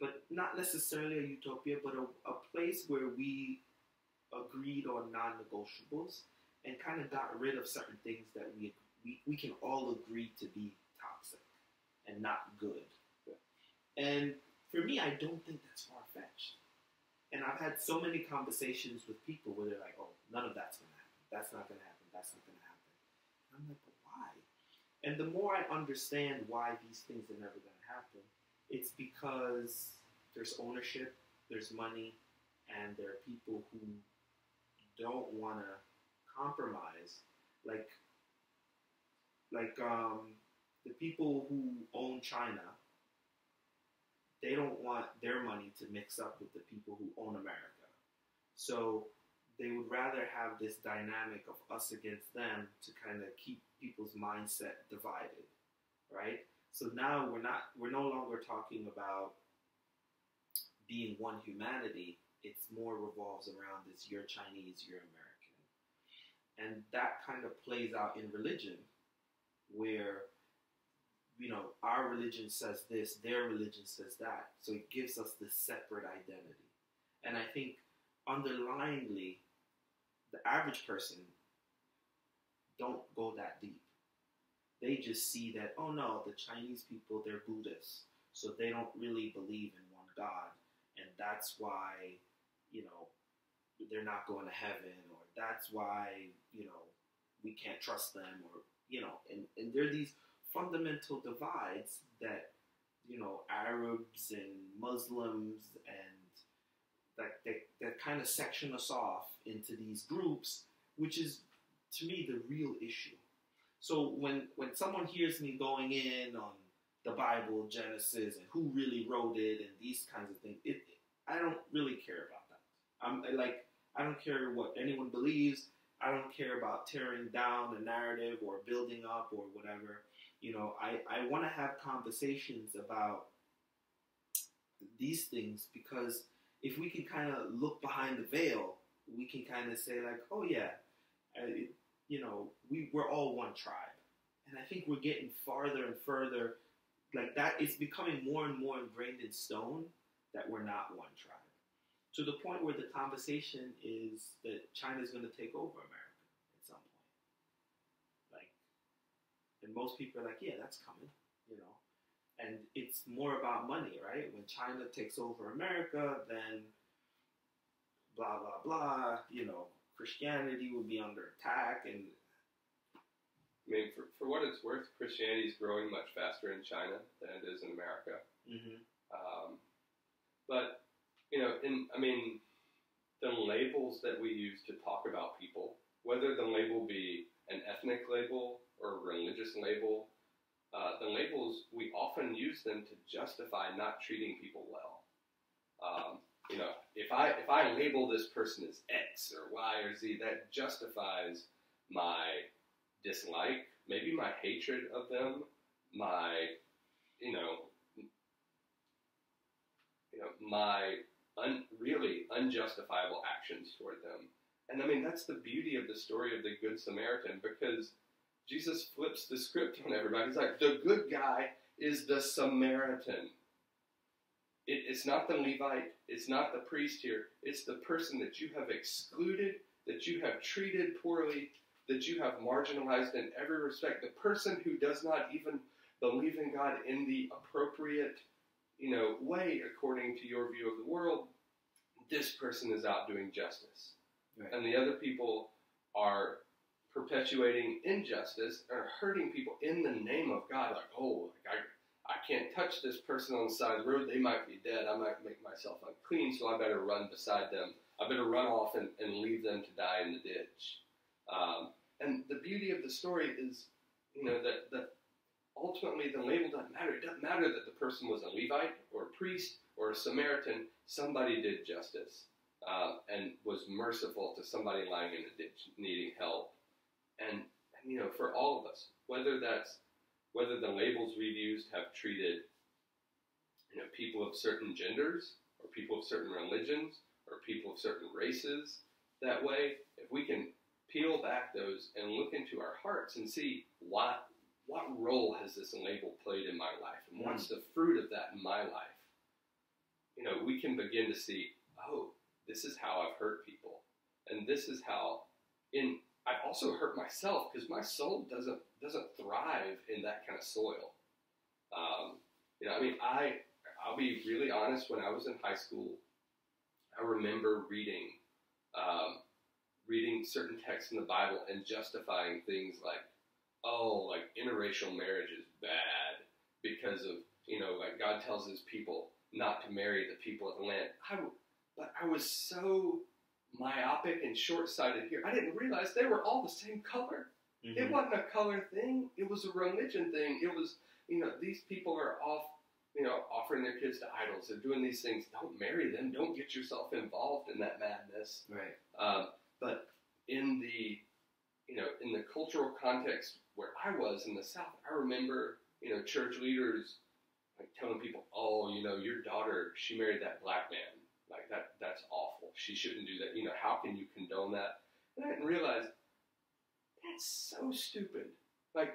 But not necessarily a utopia, but a place where we agreed on non-negotiables and kind of got rid of certain things that we can all agree to be toxic and not good. And for me, I don't think that's far-fetched. And I've had so many conversations with people where they're like, oh, none of that's going to happen. That's not going to happen. That's not going to happen. And I'm like, but why? And the more I understand why these things are never going to happen, it's because there's ownership, there's money, and there are people who don't want to compromise. Like the people who own China, they don't want their money to mix up with the people who own America. So they would rather have this dynamic of us against them to kind of keep people's mindset divided, right? So now we're no longer talking about being one humanity. It's more revolves around this, you're Chinese, you're American. And that kind of plays out in religion, where our religion says this, their religion says that. So it gives us this separate identity. And I think underlyingly, the average person don't go that deep. They just see that, oh no, the Chinese people, they're Buddhists, so they don't really believe in one God, and that's why, they're not going to heaven, or that's why, we can't trust them, or, and there are these fundamental divides that, Arabs and Muslims and that kind of section us off into these groups, which is, to me, the real issue. So when someone hears me going in on the Bible, Genesis, and who really wrote it, and these kinds of things, I don't really care about that. I don't care what anyone believes. I don't care about tearing down a narrative or building up or whatever. I want to have conversations about these things, because if we can kind of look behind the veil, we can kind of say like, oh yeah, we're all one tribe. And I think we're getting farther and further, like that, it's becoming more and more ingrained in stone that we're not one tribe. To the point where the conversation is that China's going to take over America at some point. And most people are like, yeah, that's coming, And it's more about money, right? When China takes over America, then blah, blah, blah, Christianity would be under attack. And I mean, for what it's worth, Christianity is growing much faster in China than it is in America. Mm-hmm. But, the labels that we use to talk about people, whether the label be an ethnic label or a religious label, the labels, we often use them to justify not treating people well. If I label this person as X or Y or Z, that justifies my dislike, maybe my hatred of them, my really unjustifiable actions toward them. And that's the beauty of the story of the Good Samaritan, because Jesus flips the script on everybody. He's like, the good guy is the Samaritan. It's not the Levite. It's not the priest here. It's the person that you have excluded, that you have treated poorly, that you have marginalized in every respect. The person who does not even believe in God in the appropriate, way according to your view of the world. This person is out doing justice. Right. And the other people are perpetuating injustice or hurting people in the name of God. I can't touch this person on the side of the road. They might be dead. I might make myself unclean, so I better run beside them. I better run off and leave them to die in the ditch. And the beauty of the story is, that ultimately the label doesn't matter. It doesn't matter that the person was a Levite or a priest or a Samaritan. Somebody did justice and was merciful to somebody lying in a ditch needing help. And for all of us, whether the labels we've used have treated, people of certain genders or people of certain religions or people of certain races that way, if we can peel back those and look into our hearts and see what role has this label played in my life, and what's the fruit of that in my life, we can begin to see, oh, this is how I've hurt people, and this is how I've also hurt myself, because my soul doesn't thrive in that kind of soil. I'll be really honest. When I was in high school, I remember reading certain texts in the Bible and justifying things like, interracial marriage is bad because of, God tells his people not to marry the people of the land. But I was so myopic and short-sighted here. I didn't realize they were all the same color. Mm-hmm. It wasn't a color thing. It was a religion thing. It was, these people are off, offering their kids to idols. They're doing these things. Don't marry them. Don't get yourself involved in that madness. Right. But in the cultural context where I was in the South, I remember, church leaders telling people, your daughter, she married that black man. That's awful. She shouldn't do that. How can you condone that? And I didn't realize that's so stupid.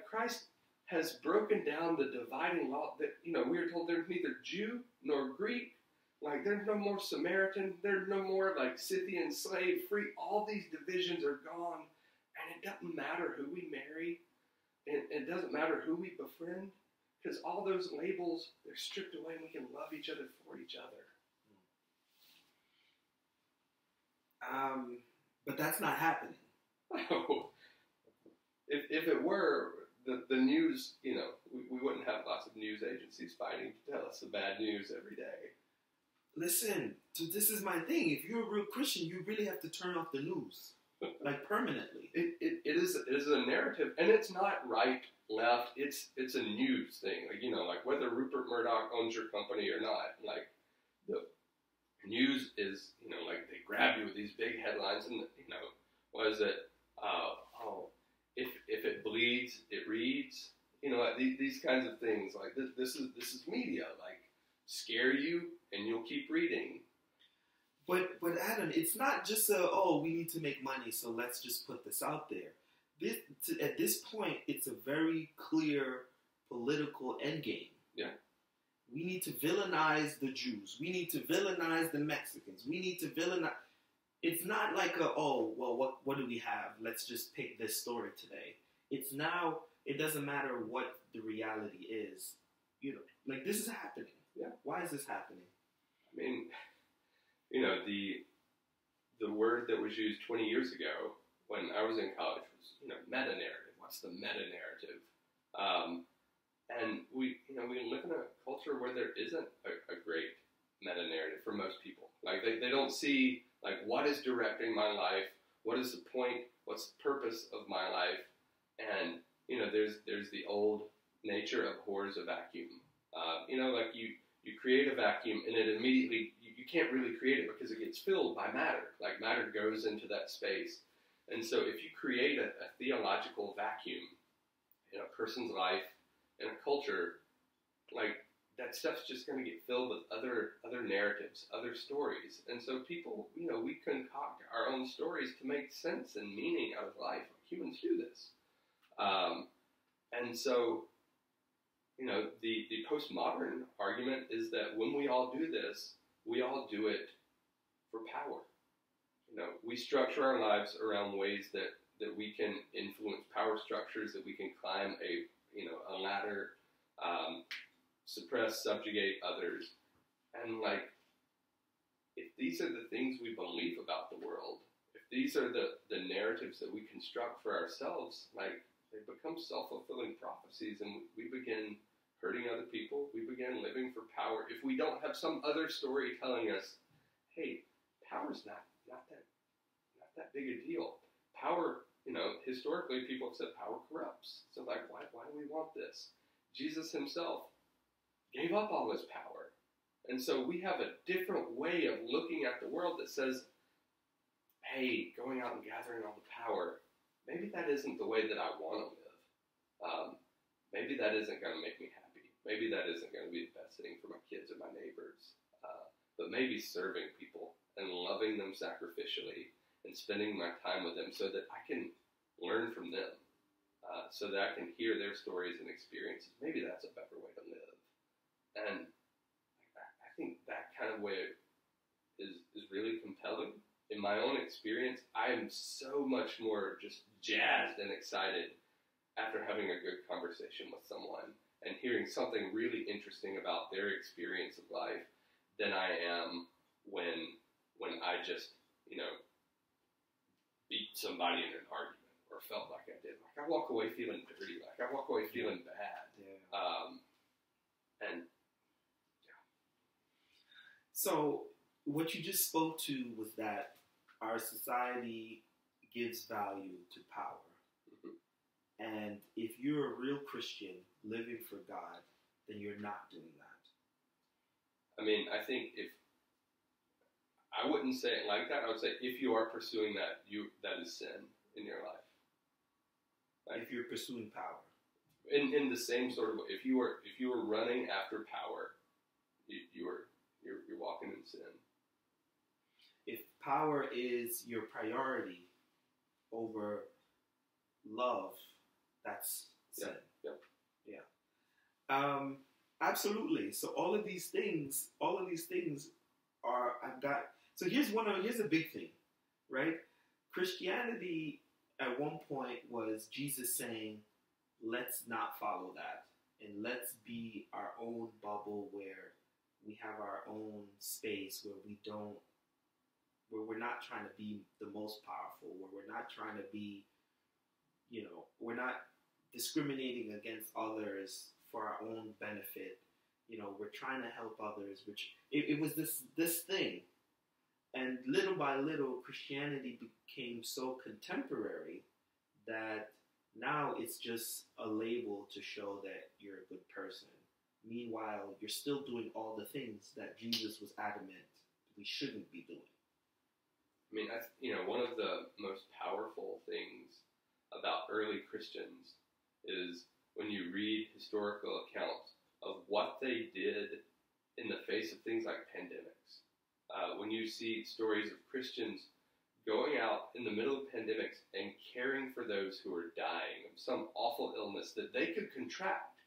Christ has broken down the dividing law that, we are told there's neither Jew nor Greek. Like, there's no more Samaritan. There's no more, like, Scythian, slave, free. All these divisions are gone. And it doesn't matter who we marry. It doesn't matter who we befriend. Because all those labels, they're stripped away and we can love each other for each other. But that's not happening. No. If it were, the news, we wouldn't have lots of news agencies fighting to tell us the bad news every day. Listen, so this is my thing. If you're a real Christian, you really have to turn off the news, like permanently. It is a narrative, and it's not right, left. It's a news thing. Like whether Rupert Murdoch owns your company or not. Like the news is, like they grab you with these big headlines, and what is it? If it bleeds, it reads. These kinds of things. Like this is media. Like scare you, and you'll keep reading. But Adam, it's not just we need to make money, so let's just put this out there. At this point, it's a very clear political endgame. Yeah. We need to villainize the Jews. We need to villainize the Mexicans. We need to villainize. It's not like what do we have? Let's just pick this story today. It's now, it doesn't matter what the reality is. Like this is happening. Yeah. Why is this happening? I mean, the word that was used 20 years ago when I was in college was, meta-narrative. What's the meta-narrative? And we live in a culture where there isn't a great meta-narrative for most people. Like they don't see, like, what is directing my life? What is the point? What's the purpose of my life? And, there's the old nature abhors a vacuum. Like you create a vacuum and it immediately, you can't really create it because it gets filled by matter. Like matter goes into that space. And so if you create a theological vacuum in a person's life, in a culture, like that stuff's just going to get filled with other narratives, other stories. And so people, we concoct our own stories to make sense and meaning out of life. Humans do this. And so, the postmodern argument is that when we all do this, we all do it for power. We structure our lives around ways that we can influence power structures, that we can climb a ladder, suppress, subjugate others. And if these are the things we believe about the world, if these are the narratives that we construct for ourselves, they become self-fulfilling prophecies, and we begin hurting other people. We begin living for power. If we don't have some other story telling us, hey, power's not that big a deal. Power, historically people have said power corrupts. So why do we want this? Jesus himself gave up all his power. And so we have a different way of looking at the world that says, hey, going out and gathering all the power, maybe that isn't the way that I want to live. Maybe that isn't going to make me happy. Maybe that isn't going to be the best thing for my kids or my neighbors. But maybe serving people and loving them sacrificially and spending my time with them so that I can learn from them, so that I can hear their stories and experiences. Maybe that's a better way to live. And I think that kind of way is really compelling. In my own experience, I am so much more just jazzed and excited after having a good conversation with someone and hearing something really interesting about their experience of life than I am when I just, beat somebody in an argument or felt like I did. Like I walk away feeling dirty. Like I walk away feeling bad. Yeah. So what you just spoke to was that our society gives value to power. Mm-hmm. And if you're a real Christian living for God, then you're not doing that. I mean, I think I wouldn't say it like that. I would say if you are pursuing that, that is sin in your life. If you're pursuing power. In the same sort of way. If you were running after power, you're walking in sin. If power is your priority over love, that's sin. Yep. Absolutely. So all of these things are, here's a big thing, right? Christianity at one point was Jesus saying, let's not follow that, and let's be our own bubble where we have our own space, where we're not trying to be the most powerful, where we're not trying to be, we're not discriminating against others for our own benefit. We're trying to help others, which it was this thing. And little by little, Christianity became so contemporary that now it's just a label to show that you're a good person. Meanwhile, you're still doing all the things that Jesus was adamant we shouldn't be doing. I mean, one of the most powerful things about early Christians is when you read historical accounts of what they did in the face of things like pandemics. When you see stories of Christians going out in the middle of pandemics and caring for those who are dying of some awful illness that they could contract,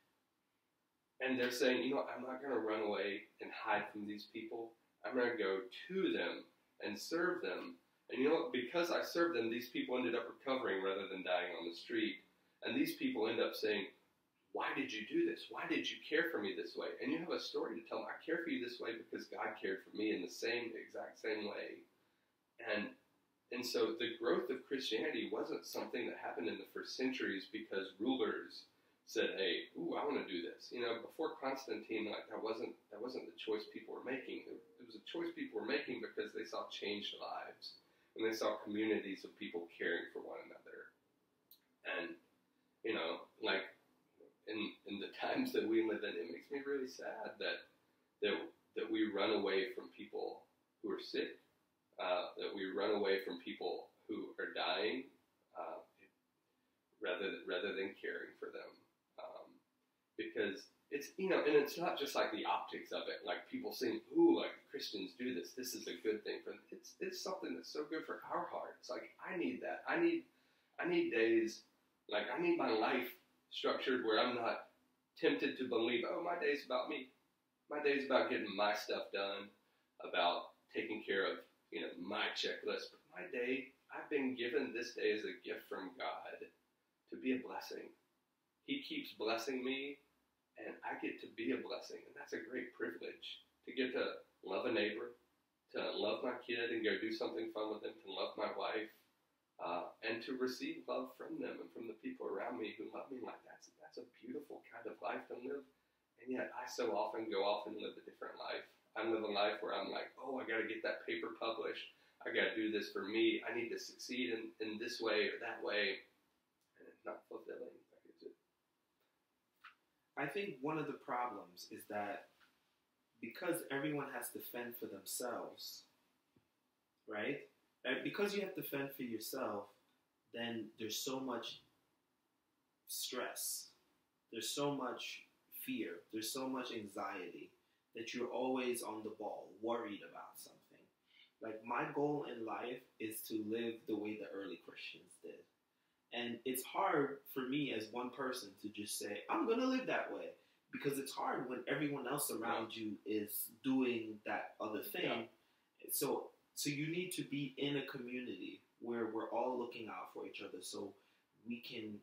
and they're saying, I'm not going to run away and hide from these people. I'm going to go to them and serve them. And because I served them, these people ended up recovering rather than dying on the street. And these people end up saying, why did you do this? Why did you care for me this way? And you have a story to tell them. I care for you this way because God cared for me in the exact same way. And so the growth of Christianity wasn't something that happened in the first centuries because rulers said, hey, I want to do this. Before Constantine, that wasn't the choice people were making. It was a choice people were making because they saw changed lives. And they saw communities of people caring for one another. And, in the times that we live in, it makes me really sad that we run away from people who are sick, that we run away from people who are dying, rather than caring for them. Because it's, and it's not just like the optics of it, like people saying, Christians do this. This is a good thing for them. It's something that's so good for our hearts. Like, I need that. I need days, I need my life structured where I'm not tempted to believe, my day's about me. My day's about getting my stuff done, about taking care of, my checklist. But my day, I've been given this day as a gift from God to be a blessing. He keeps blessing me, and I get to be a blessing. And that's a great privilege, to get to love a neighbor, to love my kid and go do something fun with them, to love my wife, and to receive love from them and from the people around me who love me. That's a beautiful kind of life to live. And yet I so often go off and live a different life. I live a life where I'm like, I got to get that paper published. I got to do this for me. I need to succeed in this way or that way. And it's not fulfilling. I think one of the problems is that because everyone has to fend for themselves, right? And because you have to fend for yourself, then there's so much stress. There's so much fear. There's so much anxiety that you're always on the ball, worried about something. Like, my goal in life is to live the way the early Christians did. And it's hard for me as one person to just say, I'm going to live that way. Because it's hard when everyone else around you is doing that other thing. Yeah. So you need to be in a community where we're all looking out for each other so we can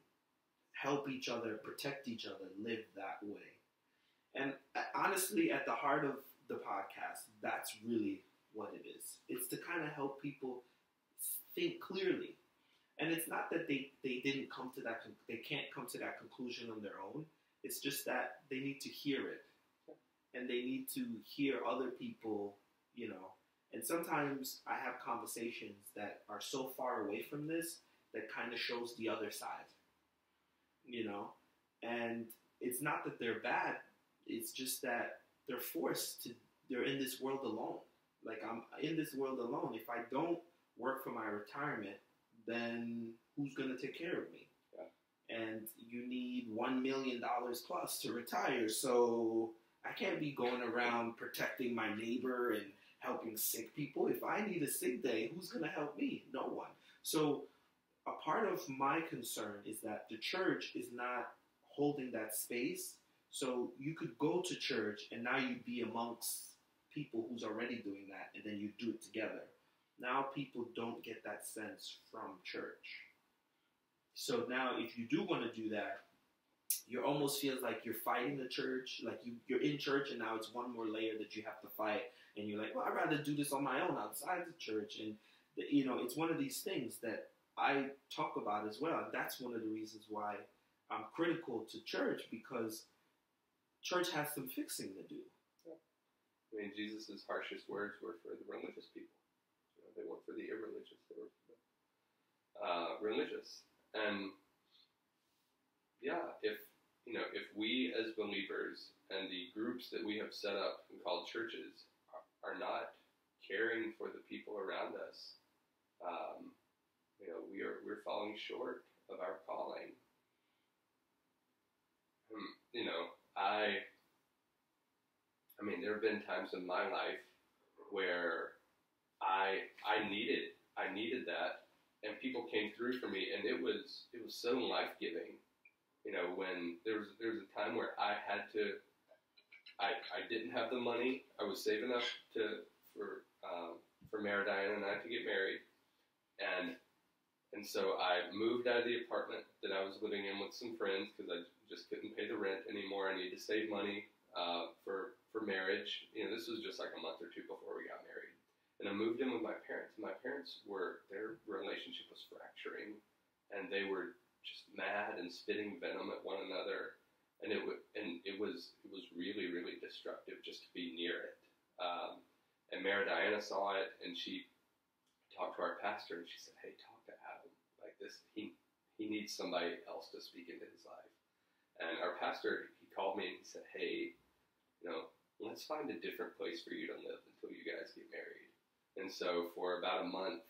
help each other, protect each other, live that way. And honestly, at the heart of the podcast, that's really what it is. It's to kind of help people think clearly. And it's not that they didn't come to that, they can't come to that conclusion on their own. It's just that they need to hear it. And they need to hear other people, And sometimes I have conversations that are so far away from this that kind of shows the other side, And it's not that they're bad. It's just that they're in this world alone. Like, I'm in this world alone. If I don't work for my retirement, then who's going to take care of me? Yeah. And you need $1 million plus to retire. So I can't be going around protecting my neighbor and helping sick people. If I need a sick day, who's going to help me? No one. So a part of my concern is that the church is not holding that space So you could go to church and now you'd be amongst people who's already doing that, and then you do it together. Now people don't get that sense from church. So now if you do want to do that, you almost feels like you're fighting the church, like you're in church and now it's one more layer that you have to fight, and you're like, well, I'd rather do this on my own outside the church. And it's one of these things that I talk about as well. And that's one of the reasons why I'm critical to church, because church has some fixing to do. Yeah. I mean, Jesus' harshest words were for the religious people. They weren't for the irreligious. They were for the religious. And yeah, if we as believers and the groups that we have set up and called churches are not caring for the people around us, we're falling short of our calling. I mean, there have been times in my life where I needed that, and people came through for me, and it was so life-giving. When there was a time where I didn't have the money. I was saving up for Mary Diana and I to get married, and so I moved out of the apartment that I was living in with some friends because I just couldn't pay the rent anymore. I needed to save money for marriage. This was just like a month or two before we got married, and I moved in with my parents. My parents their relationship was fracturing, and they were just mad and spitting venom at one another, and it was really, really destructive just to be near it. And Mary Diana saw it, and she talked to our pastor, and she said, "Hey, talk to Adam like this. He needs somebody else to speak into his life." And our pastor, he called me and he said, "Hey, let's find a different place for you to live until you guys get married." And so for about a month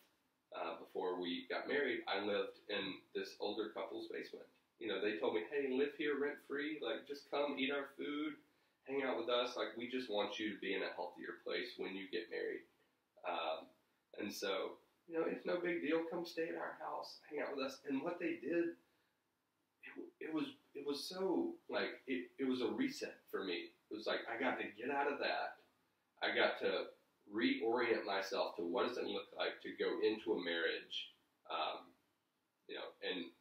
before we got married, I lived in this older couple's basement. They told me, "Hey, live here rent-free. Like, just come eat our food, hang out with us. Like, we just want you to be in a healthier place when you get married." And so, it's no big deal. Come stay at our house, hang out with us. And what they did, it was so, like, it was a reset for me. It was like, I got to get out of that. I got to reorient myself to what does it look like to go into a marriage,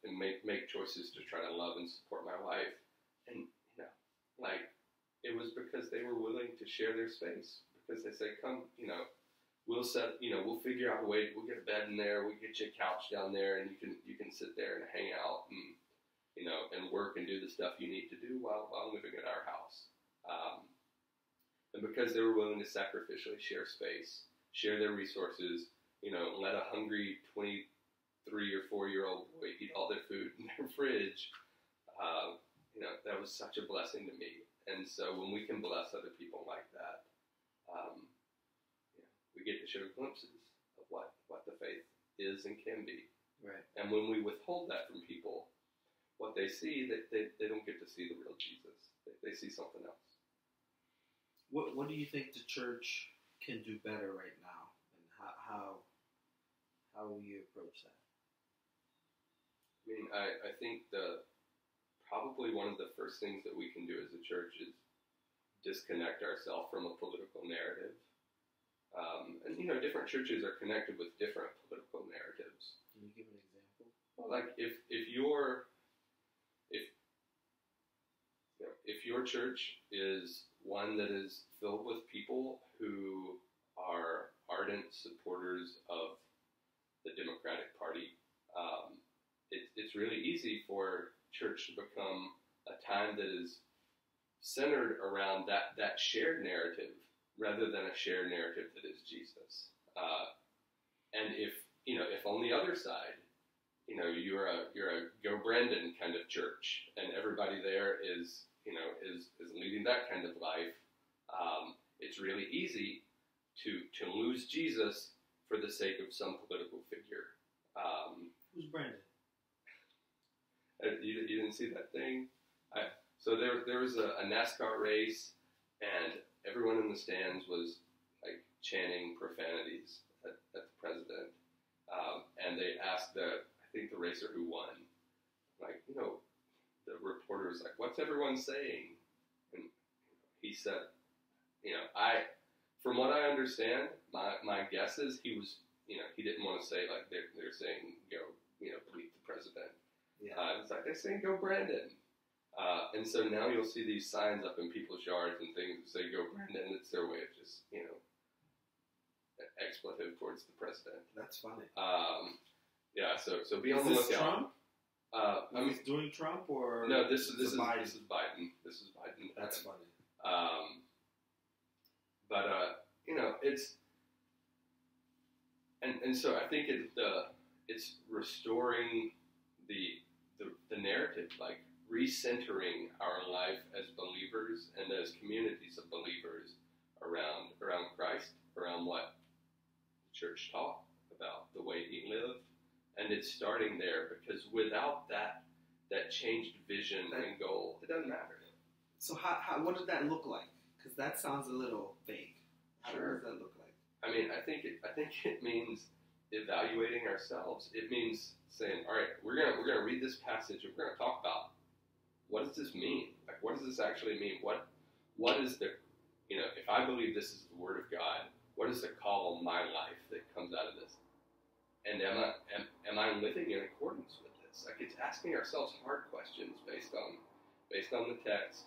and make choices to try to love and support my wife. And, it was because they were willing to share their space, because they said, "Come, we'll figure out a way, we'll get a bed in there, we'll get you a couch down there, and you can sit there and hang out and, and work and do the stuff you need to do while living at our house." And because they were willing to sacrificially share space, share their resources, let a hungry 23 or 4-year-old boy eat all their food in their fridge, that was such a blessing to me. And so when we can bless other people like that, we get to show glimpses of what the faith is and can be. Right. And when we withhold that from people, what they see, they don't get to see the real Jesus. They see something else. What do you think the church can do better right now, and how will you approach that? I mean, I think probably one of the first things that we can do as a church is disconnect ourselves from a political narrative. And different churches are connected with different political narratives. Can you give an example? Well, like if your church is one that is filled with people who are ardent supporters of the Democratic Party, it's really easy for church to become a time that is centered around that shared narrative rather than a shared narrative that is Jesus. And if on the other side, you're a Go Brandon kind of church, and everybody there is leading that kind of life, it's really easy to lose Jesus for the sake of some political figure. Who's Brandon? You didn't see that thing? So there was a NASCAR race, and everyone in the stands was like chanting profanities at the president. And they asked the racer who won, the reporter was like, "What's everyone saying?" he said, from what I understand, my guess is he was, he didn't want to say like they're saying go, bleep the president. Yeah. It's like they're saying go Brandon. And so now you'll see these signs up in people's yards and things that say go Brandon. It's their way of just, expletive towards the president. That's funny. Yeah, so be on the Is this lookout. Trump? Is doing Trump or no? This is Biden? This is Biden. This is Biden. That's funny. But it's and so I think it's restoring the narrative, like recentering our life as believers and as communities of believers around Christ, around what the church taught about the way He lived, and it's starting there, because without that changed vision and goal, it doesn't matter. So how what does that look like? Because that sounds a little vague. How does that look like? I mean, I think it means evaluating ourselves. It means saying, all right, we're gonna read this passage and we're gonna talk about what does this mean? Like, what does this actually mean? What is the, if I believe this is the Word of God, what is the call on my life that comes out of this? And am I living in accordance with this? Like, it's asking ourselves hard questions based on the text.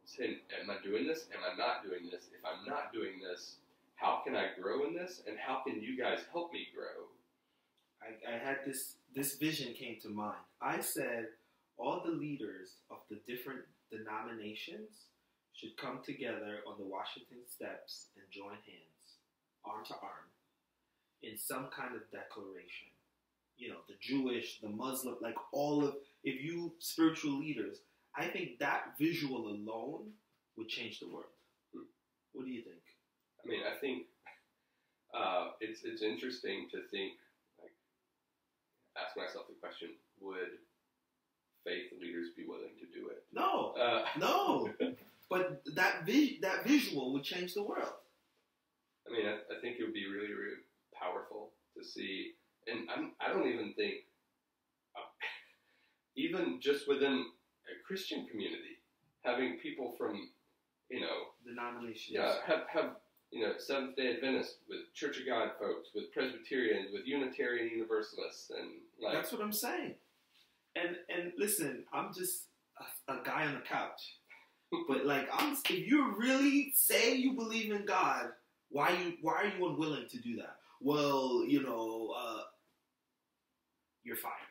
Saying, am I doing this? Am I not doing this? If I'm not doing this, how can I grow in this? And how can you guys help me grow? I had this vision came to mind. I said all the leaders of the different denominations should come together on the Washington steps and join hands, arm to arm, in some kind of declaration. The Jewish, the Muslim, like if you spiritual leaders, I think that visual alone would change the world. What do you think? I mean, I think it's interesting to think, like, ask myself the question, would faith leaders be willing to do it? No, no. But that visual would change the world. I mean, I think it would be really, really powerful to see, and I don't even think, even just within a Christian community, having people from, denominations. Yeah, have Seventh-day Adventists with Church of God folks, with Presbyterians, with Unitarian Universalists, and like. That's what I'm saying. And listen, I'm just a guy on the couch. But like, if you really say you believe in God, why are you unwilling to do that? Well, you're fired.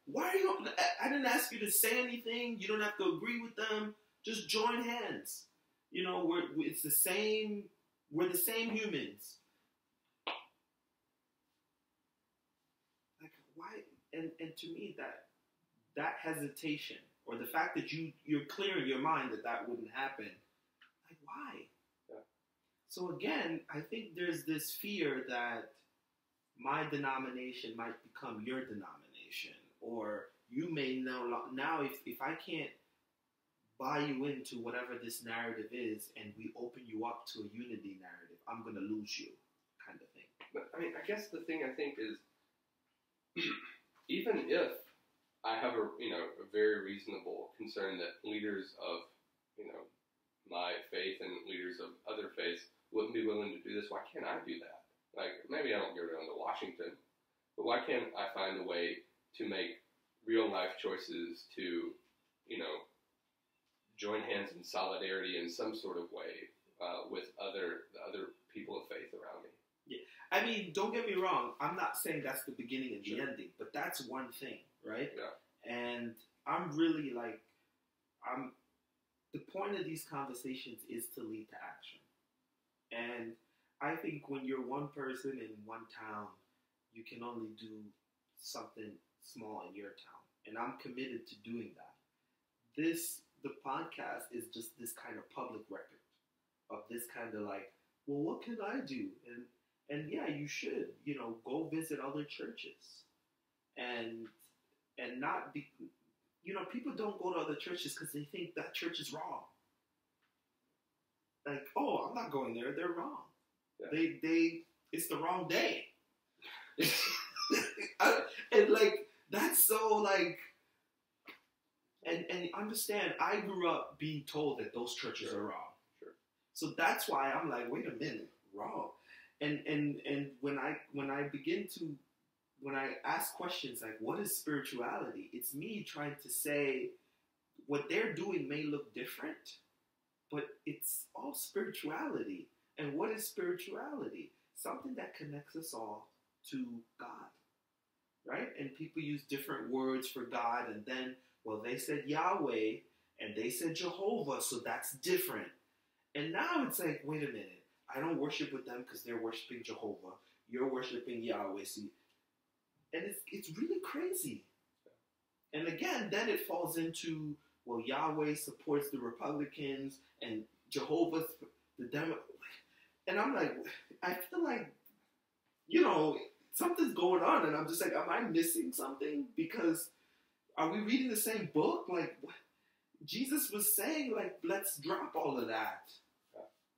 Why are you? I didn't ask you to say anything. You don't have to agree with them. Just join hands. It's the same. We're the same humans. Like, why? And to me, that hesitation, or the fact that you're clear in your mind that wouldn't happen, like, why? Yeah. So again, I think there's this fear that my denomination might become your denomination, or you may know now if I can't buy you into whatever this narrative is, and we open you up to a unity narrative, I'm going to lose you, kind of thing. But I mean, I guess the thing I think is, even if I have a very reasonable concern that leaders of my faith and leaders of other faiths wouldn't be willing to do this, why can't I do that? Like, maybe I don't go down to Washington, but why can't I find a way to make real life choices to join hands in solidarity in some sort of way with other people of faith around me? Yeah, I mean, don't get me wrong. I'm not saying that's the beginning and the ending, but that's one thing, right? Yeah. And I'm really the point of these conversations is to lead to action. And I think when you're one person in one town, you can only do something small in your town. And I'm committed to doing that. The podcast is just this kind of public record of this kind of like, well, what can I do? And yeah, you should, go visit other churches and not be, people don't go to other churches because they think that church is wrong. Like, oh, I'm not going there. They're wrong. Yeah. It's the wrong day. And like, that's so like, And understand, I grew up being told that those churches are wrong. Sure. So that's why I'm like, wait a minute, wrong. And when I ask questions like, what is spirituality? It's me trying to say what they're doing may look different, but it's all spirituality. And what is spirituality? Something that connects us all to God, right? And people use different words for God, and then, well, they said Yahweh, and they said Jehovah, so that's different. And now it's like, wait a minute, I don't worship with them because they're worshiping Jehovah. You're worshiping Yahweh. See? And it's really crazy. And again, then it falls into, well, Yahweh supports the Republicans, and Jehovah's the Democrats. And I'm like, I feel like, something's going on, and I'm just like, am I missing something? Because are we reading the same book? Like, Jesus was saying, like, let's drop all of that.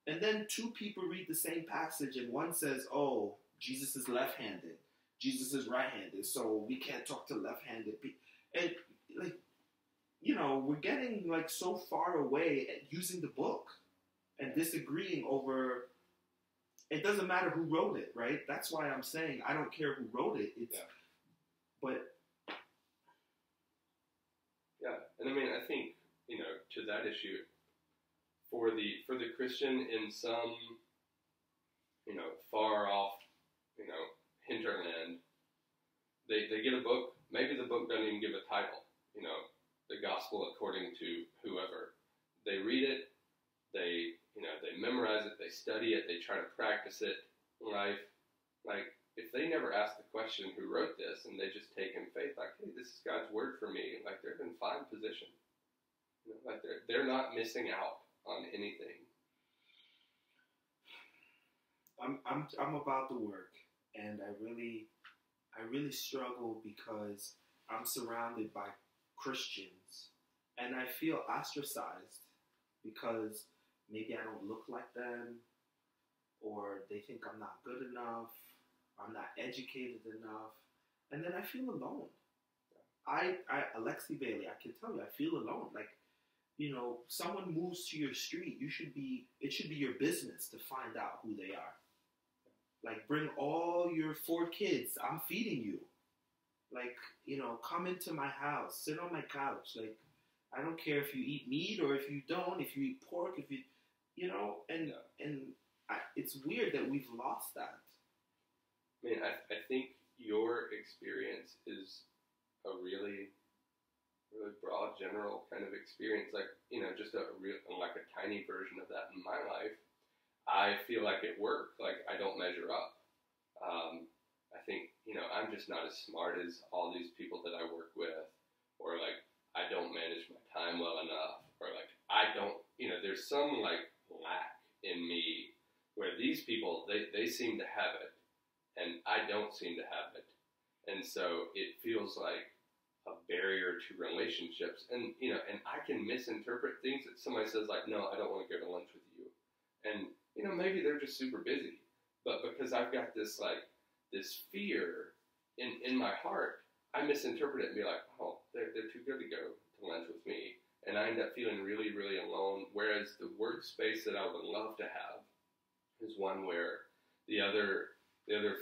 And then two people read the same passage, and one says, oh, Jesus is left-handed. Jesus is right-handed, so we can't talk to left-handed people. And, like, we're getting, like, so far away at using the book and disagreeing over... It doesn't matter who wrote it, right? That's why I'm saying I don't care who wrote it. But... Yeah, and I mean, I think, to that issue, for the Christian in some, far off, hinterland, they get a book. Maybe the book doesn't even give a title. The gospel according to whoever. They read it. They memorize it. They study it. They try to practice it in life. Like, if they never ask the question, who wrote this, and they just take in faith, like, hey, this is God's word for me. Like, they're in fine position. Like, they're not missing out on anything. I'm about the work, and I really struggle because I'm surrounded by Christians, and I feel ostracized because maybe I don't look like them, or they think I'm not good enough, I'm not educated enough, and then I feel alone. Alexi Bailey, I can tell you, I feel alone. Like, someone moves to your street, it should be your business to find out who they are. Like, bring all your 4 kids, I'm feeding you. Like, come into my house, sit on my couch. Like, I don't care if you eat meat or if you don't, if you eat pork, if you, it's weird that we've lost that. I mean, I think your experience is a really, really broad, general kind of experience. Like, just a tiny version of that in my life. I feel like at work, like, I don't measure up. I think, I'm just not as smart as all these people that I work with, or, like, I don't manage my time well enough, or, like, I don't, there's some, like, lack in me where these people, they seem to have it, and I don't seem to have it. And so it feels like a barrier to relationships. And, and I can misinterpret things that somebody says, like, no, I don't want to go to lunch with you. And, maybe they're just super busy. But because I've got this, like, this fear in my heart, I misinterpret it and be like, oh, they're too good to go to lunch with me. And I end up feeling really, really alone. Whereas the workspace that I would love to have is one where the other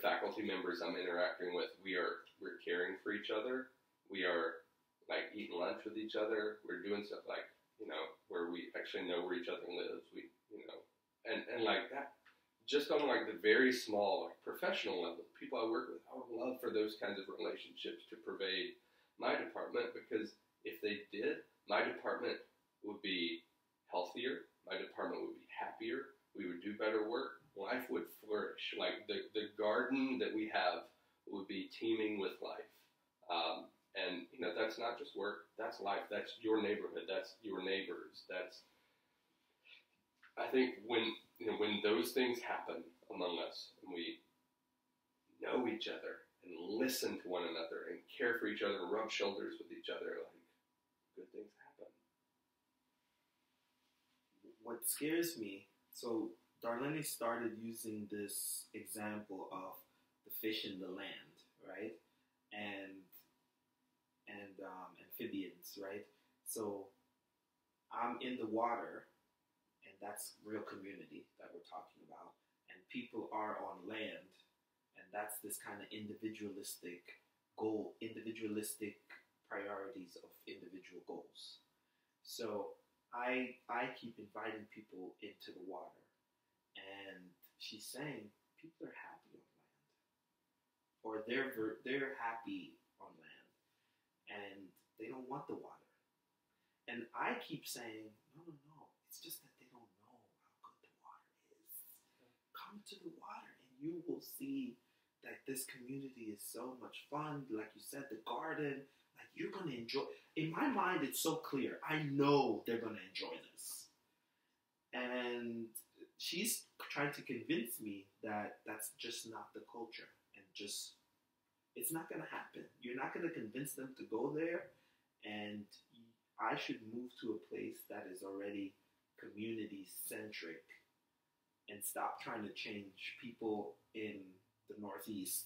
faculty members I'm interacting with, we're caring for each other. We are, like, eating lunch with each other. We're doing stuff like, where we actually know where each other lives. And like that, just on, like, the very small, like, professional level, people I work with, I would love for those kinds of relationships to pervade my department, because if they did, my department would be healthier, my department would be happier, we would do better work, life would flourish. Like, the garden that we have would be teeming with life. And, that's not just work, that's life, that's your neighborhood, that's your neighbors, I think when those things happen among us, and we know each other, and listen to one another, and care for each other, and rub shoulders with each other, like, good things happen. What scares me, so Darlene started using this example of the fish in the land, right? And amphibians, right? So I'm in the water, and that's real community that we're talking about. And people are on land, and that's this kind of individualistic goal, individualistic priorities of individual goals. So I keep inviting people into the water, and she's saying people are happy on land, or they're happy on land, and they don't want the water. And I keep saying, no, it's just that they don't know how good the water is. Come to the water and you will see that this community is so much fun. Like you said, the garden, like you're going to enjoy. In my mind, it's so clear. I know they're going to enjoy this. And she's trying to convince me that that's just not the culture. And just, it's not going to happen. You're not going to convince them to go there. And I should move to a place that is already community-centric and stop trying to change people in the Northeast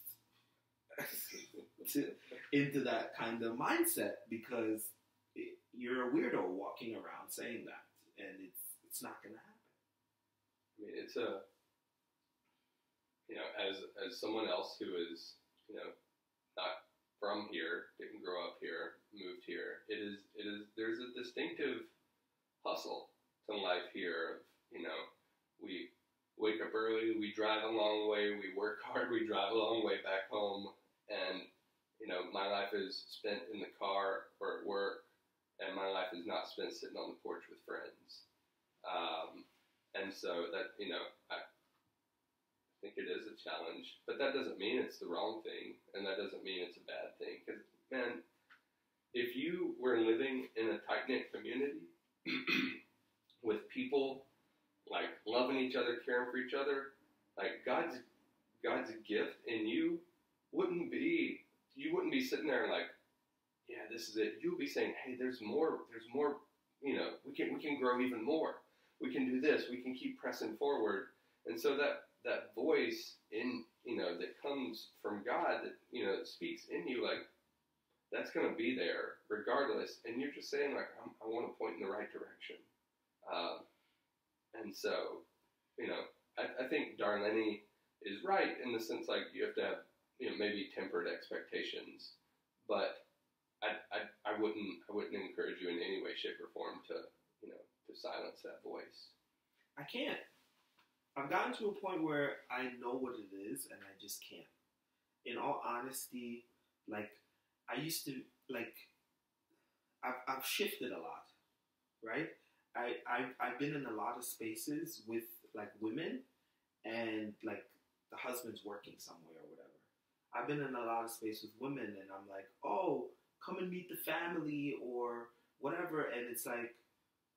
into that kind of mindset, because you're a weirdo walking around saying that, and it's not going to happen. I mean, it's a, as someone else who is, not from here, didn't grow up here, moved here, there's a distinctive hustle to life here. We wake up early, we drive a long way, we work hard, we drive a long way back home, and my life is spent in the car or at work, and my life is not spent sitting on the porch with friends. And so that, I think it is a challenge, but that doesn't mean it's the wrong thing, and that doesn't mean it's a bad thing. Because, man, if you were living in a tight-knit community with people like loving each other, caring for each other, like God's gift in you wouldn't be sitting there like, yeah, this is it. You'll be saying, hey, there's more, we can grow even more. We can do this. We can keep pressing forward. And so that voice in, that comes from God, that, speaks in you, like, that's going to be there regardless. And you're just saying, like, I want to point in the right direction. And so, I think Darlene is right in the sense, like, you have to have, maybe tempered expectations, but I wouldn't encourage you in any way, shape, or form to silence that voice. I can't. I've gotten to a point where I know what it is, and I just can't. In all honesty, like, I used to, like, I've shifted a lot, right? I've been in a lot of spaces with, like, women, and, like, the husband's working somewhere or whatever. I've been in a lot of space with women, and I'm like, oh, come and meet the family or whatever, and it's like,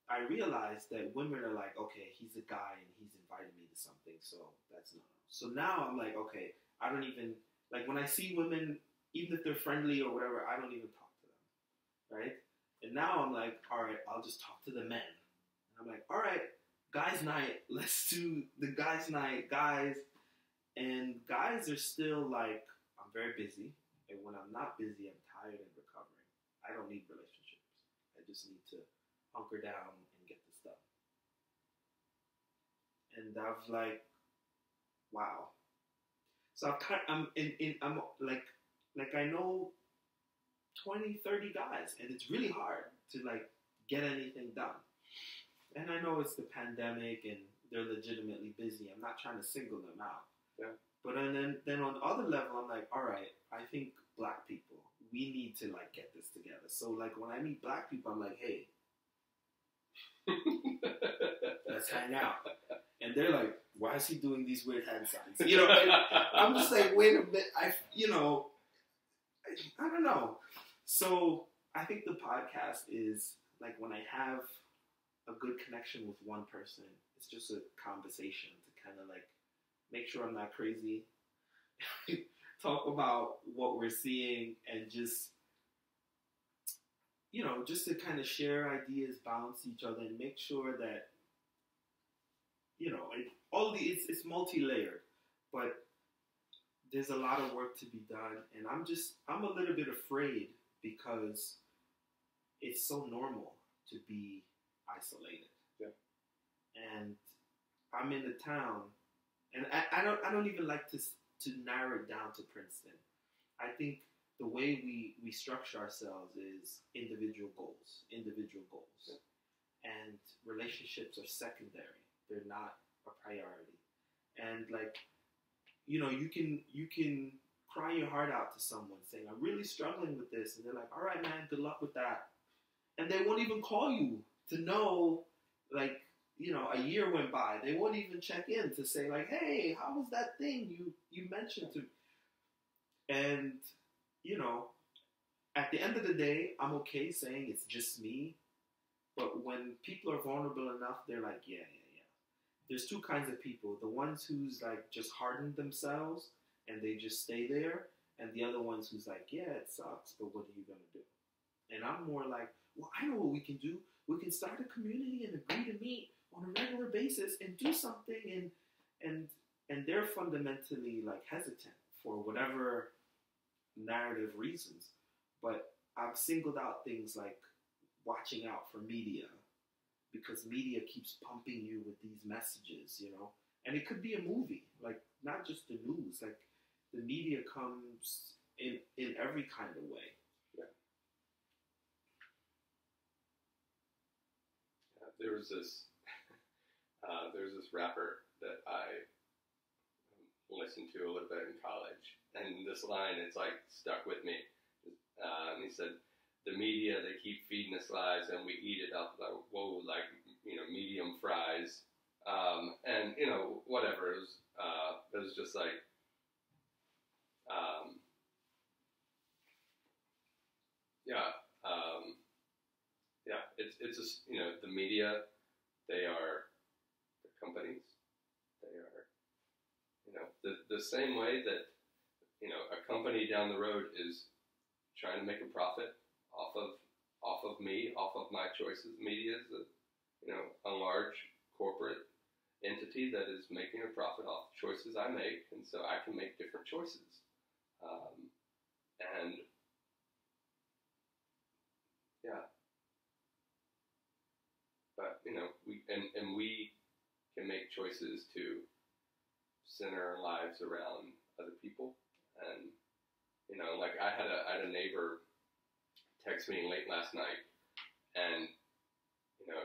I realized that women are like, okay, he's a guy and he's invited me to something, so that's not. So now I'm like, okay, I don't even, like, when I see women, even if they're friendly or whatever, I don't even talk to them, right? And now I'm like, all right, I'll just talk to the men. And I'm like, all right, guys' night, let's do the guys' night, guys. And guys are still like, I'm very busy, and when I'm not busy, I'm tired and recovering. I don't need relationships. I just need to hunker down and get the stuff. And I was like, wow. So I'm like I know 20, 30 guys, and it's really hard to, like, get anything done. And I know it's the pandemic and they're legitimately busy. I'm not trying to single them out. Yeah. But then on the other level, I'm like, all right, I think black people, we need to, like, get this together. So, like, when I meet black people, I'm like, hey, let's hang out. And they're like, why is he doing these weird hand signs? I'm just like, wait a minute. I don't know. So I think the podcast is, like, when I have a good connection with one person, it's just a conversation to kind of, like, make sure I'm not crazy, talk about what we're seeing, and just, just to kind of share ideas, bounce each other, and make sure that, it's multi-layered, but there's a lot of work to be done, and I'm a little bit afraid because it's so normal to be isolated. Yeah. And I'm in a town, and I don't even like to narrow it down to Princeton. I think the way we structure ourselves is individual goals. Yeah. And relationships are secondary. They're not a priority. And like, you know, you can cry your heart out to someone saying, I'm really struggling with this, and they're like, all right, man, good luck with that. And they won't even call you to know, like, you know, a year went by. They won't even check in to say, like, hey, how was that thing you mentioned to me? And, you know, at the end of the day, I'm okay saying it's just me. But when people are vulnerable enough, they're like, yeah. There's two kinds of people. The ones who's like just hardened themselves and they just stay there. And the other ones who's like, yeah, it sucks, but what are you going to do? And I'm more like, well, I know what we can do. We can start a community and agree to meet on a regular basis and do something. And they're fundamentally like hesitant for whatever narrative reasons. But I've singled out things like watching out for media, because media keeps pumping you with these messages, you know. And it could be a movie, like not just the news. Like the media comes in every kind of way. Yeah. There was this rapper that I listened to a little bit in college, and this line, it's like stuck with me. And he said, the media, they keep feeding us lies and we eat it up like, whoa, like, you know, medium fries. And, you know, whatever. It was just like, it's just, you know, the media, they are the companies. They are, you know, the same way that, you know, a company down the road is trying to make a profit off of me, off of my choices. Media is you know, a large corporate entity that is making a profit off choices I make, and so I can make different choices. And yeah, but you know, we can make choices to center our lives around other people. And you know, like I had a neighbor text me late last night, and you know,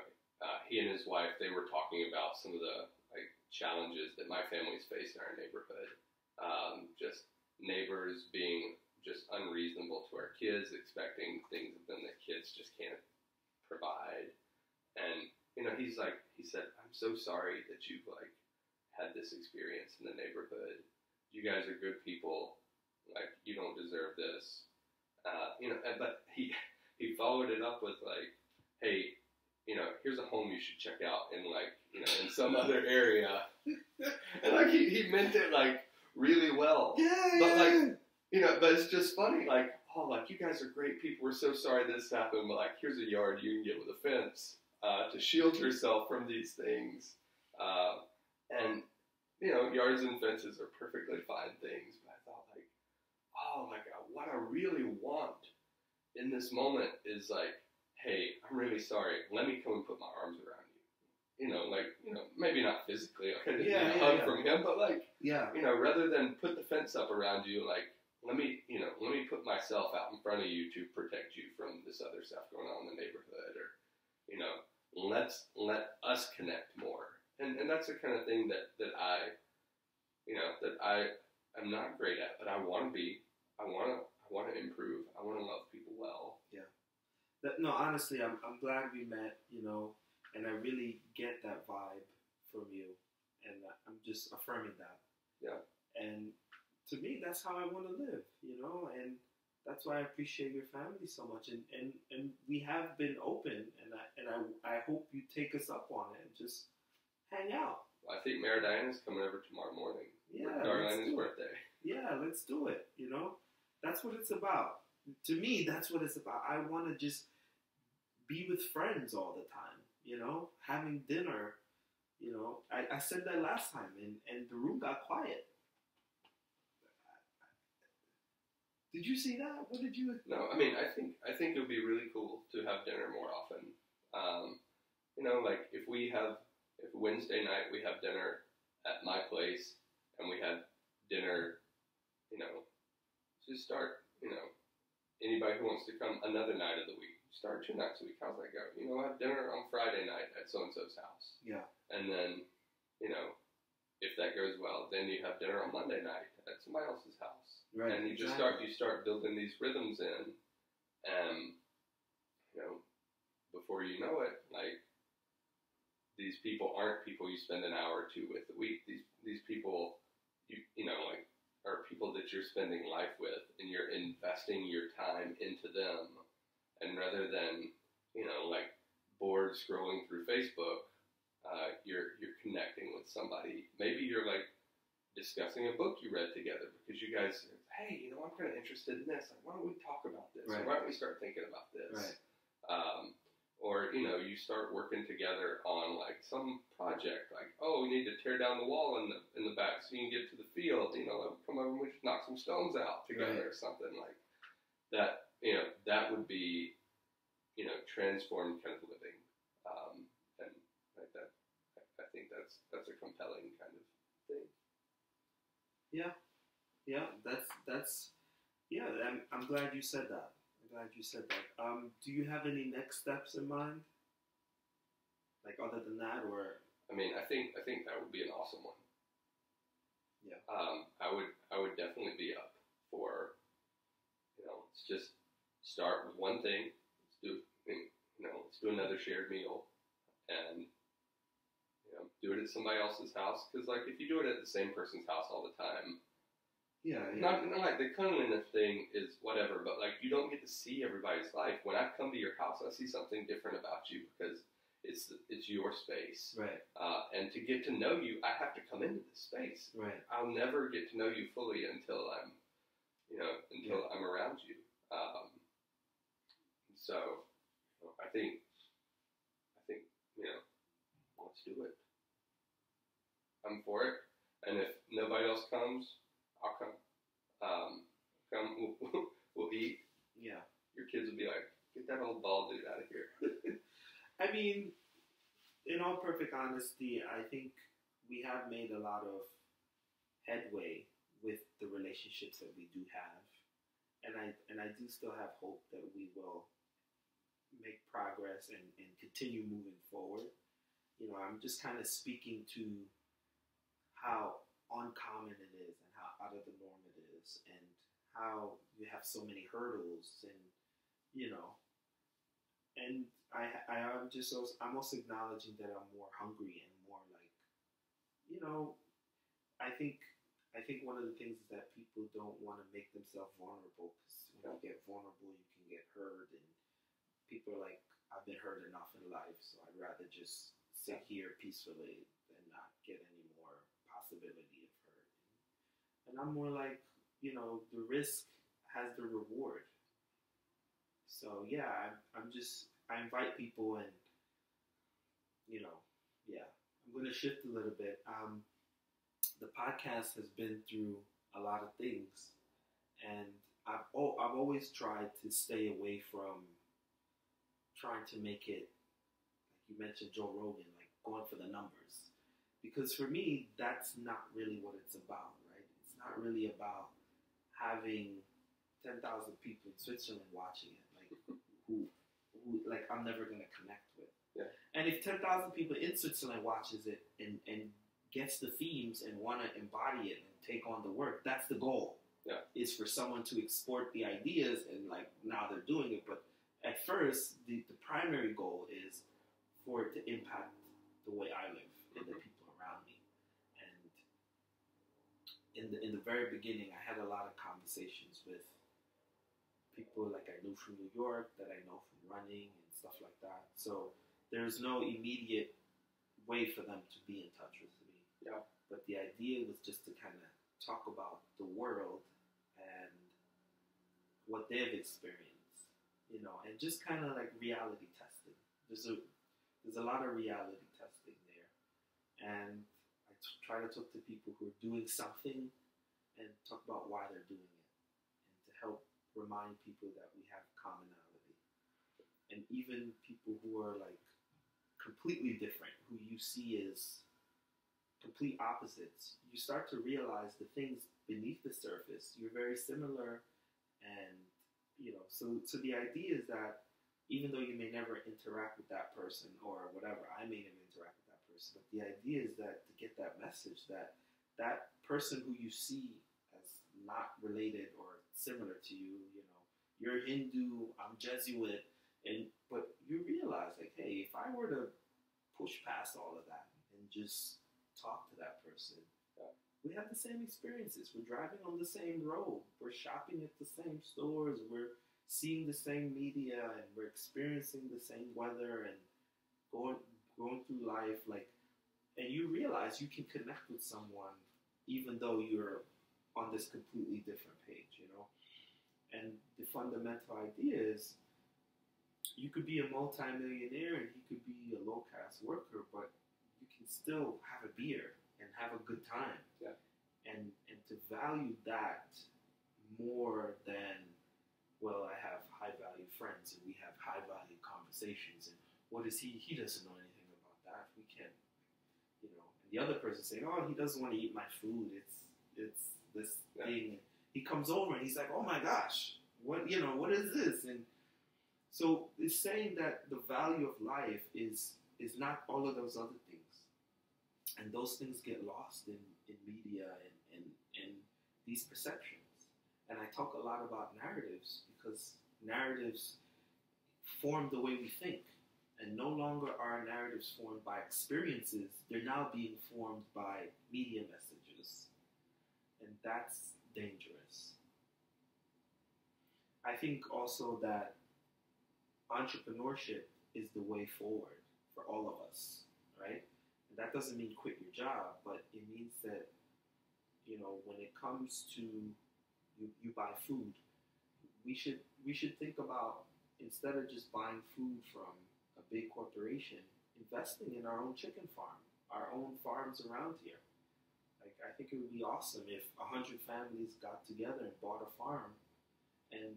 he and his wife, they were talking about some of the like challenges that my family's faced in our neighborhood. Just neighbors being just unreasonable to our kids, expecting things of them that kids just can't provide. And you know, he said, I'm so sorry that you've like had this experience in the neighborhood. You guys are good people. Like, you don't deserve this. You know, but he followed it up with like, hey, you know, here's a home you should check out in like, you know, in some other area. And like he meant it like really well. Yeah. But like, you know, but it's just funny, like, oh, like, you guys are great people. We're so sorry this happened, but like, here's a yard you can get with a fence to shield yourself from these things. And you know, yards and fences are perfectly fine things, but I thought like, oh my God, what I really want in this moment is like, hey, I'm really sorry. Let me come and put my arms around you. You know, like, you know, maybe not physically, like I didn't get a hug from him, but like, you know, rather than put the fence up around you, like, let me put myself out in front of you to protect you from this other stuff going on in the neighborhood, or, you know, let us connect more. And that's the kind of thing that I, you know, that I'm not great at, but I want to be. I want to improve. I want to love people well. Yeah. No, honestly, I'm glad we met, you know, and I really get that vibe from you, and I'm just affirming that. Yeah. And to me, that's how I want to live, you know, and that's why I appreciate your family so much, and we have been open, and I hope you take us up on it and just hang out. Well, I think Diana's coming over tomorrow morning. Yeah, Darlene's birthday. Yeah, let's do it. You know, that's what it's about. To me, that's what it's about. I want to just be with friends all the time. You know, having dinner. You know, I said that last time, and the room got quiet. Did you see that? What did you? No, I mean, I think it would be really cool to have dinner more often. You know, like if Wednesday night we have dinner at my place and we have dinner, you know, just start, you know, anybody who wants to come another night of the week, start 2 nights a week. How's that go? You know, have dinner on Friday night at so-and-so's house. Yeah. And then, you know, if that goes well, then you have dinner on Monday night at somebody else's house. Right. And you just start building these rhythms in, and, you know, before you know it, like, these people aren't people you spend an hour or two with a week. These people, you know, like, are people that you're spending life with, and you're investing your time into them. And rather than, you know, like, bored scrolling through Facebook, you're connecting with somebody. Maybe you're, like, discussing a book you read together because you guys, hey, you know, I'm kind of interested in this. Like, why don't we talk about this? Right. Or why don't we start thinking about this? Right. Or, you know, you start working together on, like, some project. Like, oh, we need to tear down the wall in the back so you can get to the field. You know, come over and we just knock some stones out together, right. or something like that. You know, that would be, you know, transformed kind of living. And like that, I think that's a compelling kind of thing. Yeah. I'm glad you said that. Do you have any next steps in mind? Like other than that, or? I mean, I think that would be an awesome one. Yeah. I would definitely be up for, you know, let's just start with one thing. Let's do another shared meal, and, you know, do it at somebody else's house. Because, like, if you do it at the same person's house all the time, not like the cleanliness thing is whatever, but, like, you don't get to see everybody's life. When I come to your house, I see something different about you because it's your space. Right. And to get to know you, I have to come into this space. Right. I'll never get to know you fully until I'm around you. So I think, you know, let's do it. I'm for it. And if nobody else comes, I'll come. We'll eat. Yeah. Your kids will be like, get that old bald dude out of here. I mean, in all perfect honesty, I think we have made a lot of headway with the relationships that we do have. And I do still have hope that we will make progress and continue moving forward. You know, I'm just kind of speaking to how uncommon it is and how out of the norm it is, and how you have so many hurdles, and, you know, and I'm also acknowledging that I'm more hungry and more like, you know, I think one of the things is that people don't want to make themselves vulnerable, because when you get vulnerable, you can get hurt, and people are like, I've been hurt enough in life, so I'd rather just sit here peacefully and not get any more possibility of hurt. And I'm more like, you know, the risk has the reward. So yeah, I invite people, and, you know, yeah, I'm going to shift a little bit. The podcast has been through a lot of things, and I've always tried to stay away from trying to make it, like you mentioned Joe Rogan, like going for the numbers. Because for me, that's not really what it's about, right? It's not really about having 10,000 people in Switzerland watching it, like who like I'm never going to connect with. Yeah. And if 10,000 people in Switzerland watches it and gets the themes and want to embody it and take on the work, that's the goal. Yeah. Is for someone to export the ideas, and like now they're doing it. But at first, the primary goal is for it to impact the way I live and the people around me. And in the very beginning, I had a lot of conversations with people like I knew from New York, that I know from running and stuff like that. So there's no immediate way for them to be in touch with me. Yeah. But the idea was just to kind of talk about the world and what they've experienced, you know, and just kind of like reality testing. There's a lot of reality testing there, and I try to talk to people who are doing something and talk about why they're doing it, and to help remind people that we have commonality. And even people who are like completely different, who you see as complete opposites, you start to realize the things beneath the surface. You're very similar, and so the idea is that even though you may never interact with that person or whatever, I may never interact with that person, but the idea is that to get that message that that person who you see as not related or similar to you, you're Hindu, I'm Jesuit, but you realize like, hey, if I were to push past all of that and just talk to that person, we have the same experiences. We're driving on the same road. We're shopping at the same stores. We're seeing the same media, and we're experiencing the same weather and going through life. And you realize you can connect with someone even though you're on this completely different page, And the fundamental idea is you could be a multimillionaire and he could be a low-caste worker, but you can still have a beer and have a good time. Yeah. And to value that more than, well, I have high-value friends and we have high-value conversations, and what is he? He doesn't know anything about that. We can't, And the other person saying, oh, he doesn't want to eat my food. It's this thing. He comes over and he's like, oh my gosh, what is this? And so it's saying that the value of life is not all of those other things. And those things get lost in media and these perceptions. And I talk a lot about narratives because narratives form the way we think. And no longer are narratives formed by experiences. They're now being formed by media messages. And that's dangerous. I think also that entrepreneurship is the way forward for all of us, right? And that doesn't mean quit your job, but it means that, when it comes to you buy food, we should think about, instead of just buying food from a big corporation, investing in our own chicken farm, our own farms around here. Like, I think it would be awesome if 100 families got together and bought a farm, and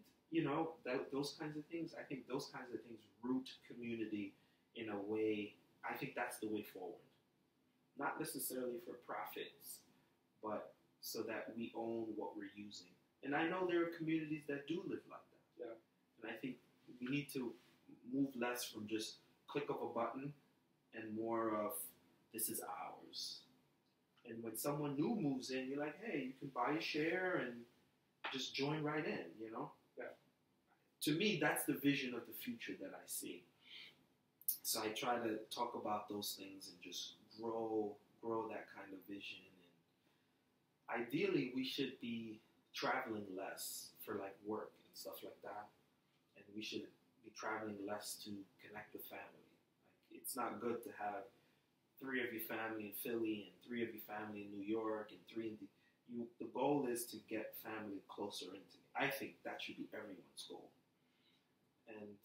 those kinds of things. I think those kinds of things root community in a way. I think that's the way forward. Not necessarily for profits, but so that we own what we're using. And I know there are communities that do live like that. Yeah. And I think we need to move less from just click of a button and more of this is ours. And when someone new moves in, you're like, hey, you can buy a share and just join right in, Yeah. To me, that's the vision of the future that I see. So I try to talk about those things and just grow that kind of vision. And ideally, we should be traveling less for like work and stuff like that. And we should be traveling less to connect with family. Like, it's not good to have 3 of your family in Philly and 3 of your family in New York and 3 in the goal is to get family closer into. I think that should be everyone's goal. And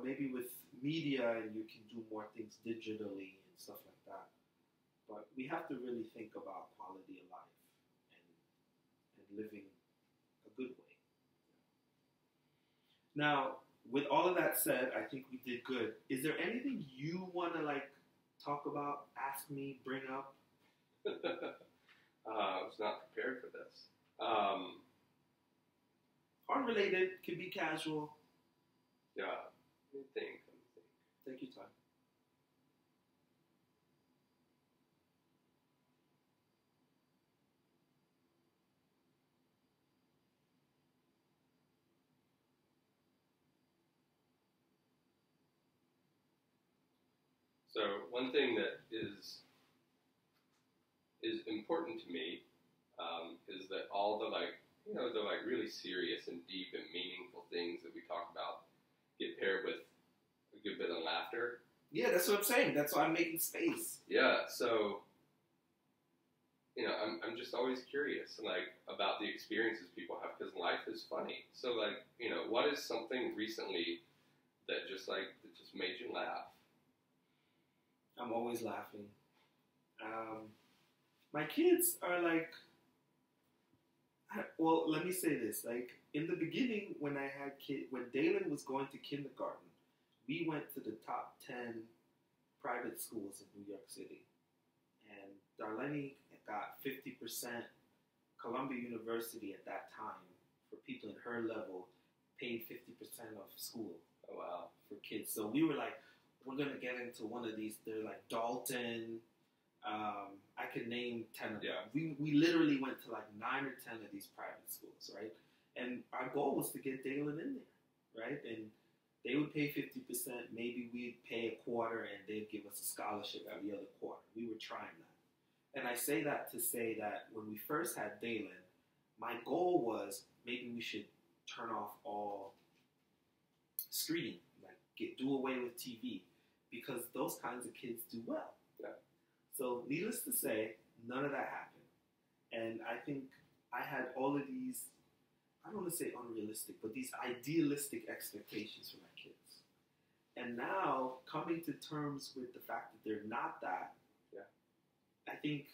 maybe with media and you can do more things digitally and stuff like that. But we have to really think about quality of life and living a good way. Now, with all of that said, I think we did good. Is there anything you want to talk about, ask me, bring up? I was not prepared for this. Unrelated, can be casual. Yeah, let me think. Take your time. So one thing that is important to me is that all the the really serious and deep and meaningful things that we talk about get paired with a good bit of laughter. Yeah, that's what I'm saying. That's why I'm making space. Yeah, so I'm just always curious about the experiences people have, because life is funny. So what is something recently that just made you laugh? I'm always laughing. My kids are Well, let me say this. Like, in the beginning, when when Dalen was going to kindergarten, we went to the top 10 private schools in New York City. And Darlene got 50%. Columbia University at that time, for people in her level, paid 50% of school. Oh, wow. For kids. So we were like, we're going to get into one of these. They're like Dalton. I could name 10 of them. We literally went to like 9 or 10 of these private schools, right? And our goal was to get Dalen in there, right? And they would pay 50%. Maybe we'd pay a quarter and they'd give us a scholarship for the other quarter. We were trying that. And I say that to say that when we first had Dalen, my goal was maybe we should turn off all screening, like do away with TV, because those kinds of kids do well. Yeah. So needless to say, none of that happened. And I think I had all of these, I don't want to say unrealistic, but these idealistic expectations for my kids. And now coming to terms with the fact that they're not that, I think,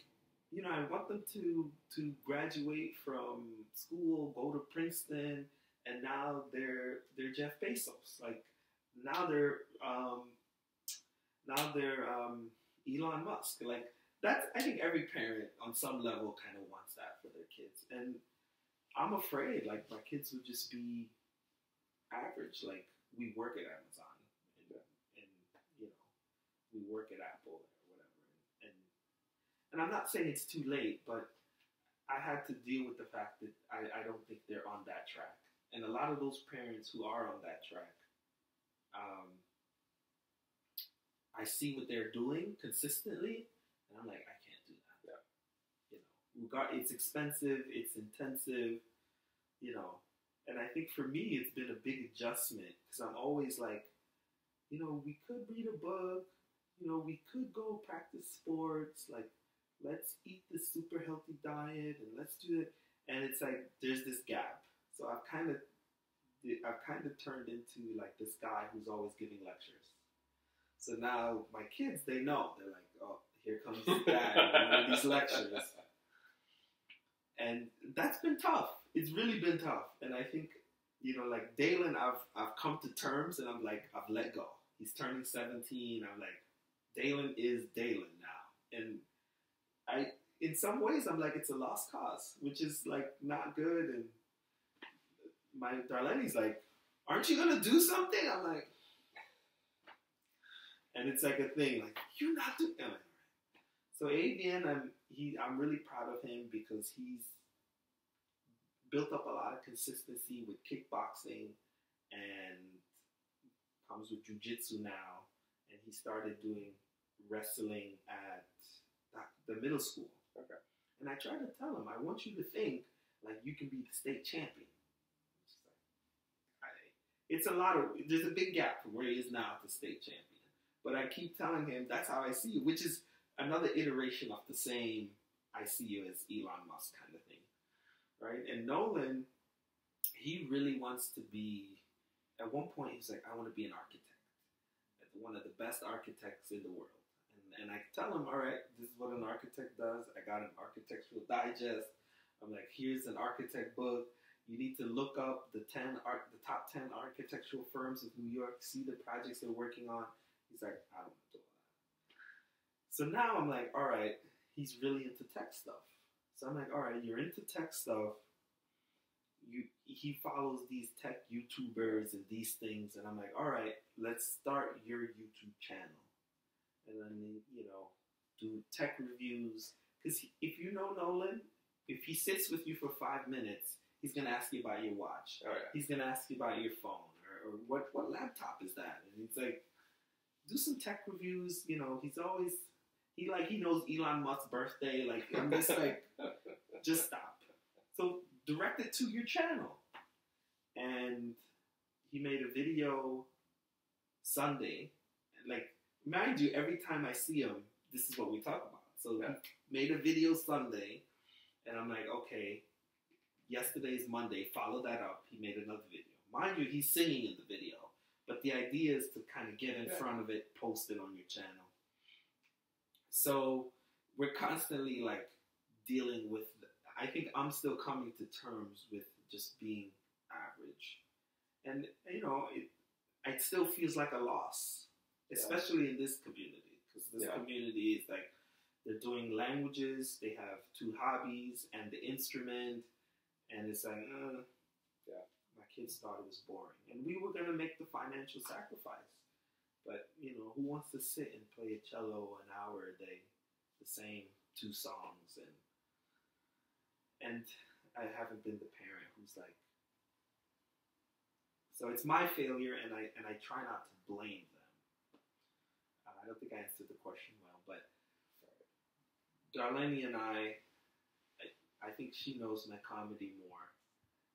I want them to graduate from school, go to Princeton, and now they're Jeff Bezos. Like now they're Elon Musk. Like that's, I think every parent on some level kind of wants that for their kids. And I'm afraid like my kids would just be average. Like we work at Amazon and we work at Apple. And I'm not saying it's too late, but I had to deal with the fact that I don't think they're on that track. And a lot of those parents who are on that track, I see what they're doing consistently, and I'm like, I can't do that. Yeah. It's expensive, it's intensive, And I think for me, it's been a big adjustment because I'm always like, we could read a book, we could go practice sports, like. Let's eat this super healthy diet and let's do it. And it's like there's this gap. So I've kind of turned into like this guy who's always giving lectures. So now my kids, they know. They're like, oh, here comes this dad with these lectures. And that's been tough. It's really been tough. And I think, like Dalen, I've come to terms and I'm like, I've let go. He's turning 17. I'm like, Dalen is Dalen now. And in some ways, I'm like, it's a lost cause, which is like not good. And my Darlene's like, aren't you going to do something? I'm like, and it's like a thing, like, you're not doing it. So Avian, I'm really proud of him because he's built up a lot of consistency with kickboxing and comes with jiu-jitsu now. And he started doing wrestling at the middle school. Okay. And I try to tell him, I want you to think like you can be the state champion. There's a big gap from where he is now to state champion. But I keep telling him that's how I see you, which is another iteration of the same I see you as Elon Musk kind of thing. Right? And Nolan, he really wants to be, at one point he's like, I want to be an architect. One of the best architects in the world. And I tell him, all right, this is what an architect does. I got an architectural digest. I'm like, here's an architect book. You need to look up the top 10 architectural firms of New York, see the projects they're working on. He's like, I don't do all that. So now I'm like, all right, he's really into tech stuff. So I'm like, all right, you're into tech stuff. He follows these tech YouTubers and these things. And I'm like, all right, let's start your YouTube channel. And then, do tech reviews. Because if you know Nolan, if he sits with you for 5 minutes, he's going to ask you about your watch. Oh, yeah. He's going to ask you about your phone. Or what laptop is that? And he's like, do some tech reviews. He's always, he knows Elon Musk's birthday. Like, I'm just like, just stop. So direct it to your channel. And he made a video Sunday. Like, mind you, every time I see him, this is what we talk about. So he made a video Sunday, and I'm like, okay, yesterday's Monday, follow that up. He made another video. Mind you, he's singing in the video, but the idea is to kind of get in front of it, post it on your channel. So we're constantly like dealing with, I think I'm still coming to terms with just being average, and it still feels like a loss, especially in this community, because this community is like they're doing languages, they have 2 hobbies and the instrument, and it's like, my kids thought it was boring, and we were gonna make the financial sacrifice, but who wants to sit and play a cello an hour a day, the same 2 songs, and I haven't been the parent who's like. So it's my failure, and I try not to blame them. I don't think I answered the question well, but Darlene and I think she knows my comedy more.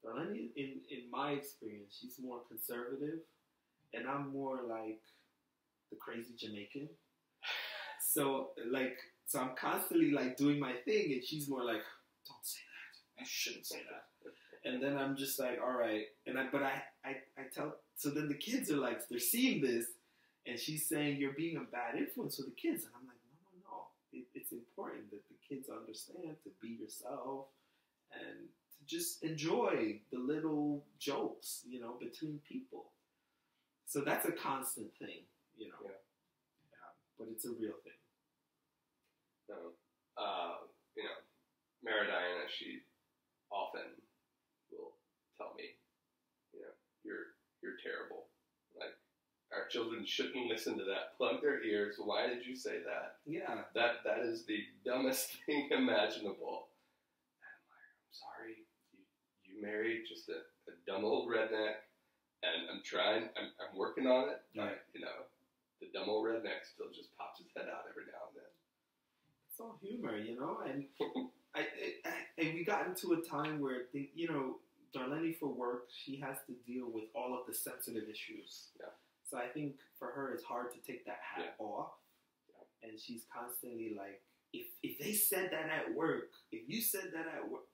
Darlene, in my experience, she's more conservative, and I'm more like the crazy Jamaican. So I'm constantly like doing my thing, and she's more like, don't say that. I shouldn't say that. And then I'm just like, all right. But I tell, so then the kids are like, they're seeing this, and she's saying, you're being a bad influence for the kids. And I'm like, no. It's important that the kids understand to be yourself and to just enjoy the little jokes, between people. So that's a constant thing, Yeah, but it's a real thing. No. Mara Diana, she often will tell me, you're terrible. Like, our children shouldn't listen to that. Plug their ears. Why did you say that? Yeah. That is the dumbest thing imaginable. And I'm like, I'm sorry. You married just a dumb old redneck, and I'm working on it. Right. But, the dumb old redneck still just pops his head out every now and then. It's all humor, and and we got into a time where Darlene for work, she has to deal with all of the sensitive issues. Yeah. So I think for her it's hard to take that hat off. Yeah. And she's constantly like, if they said that at work, if you said that at work,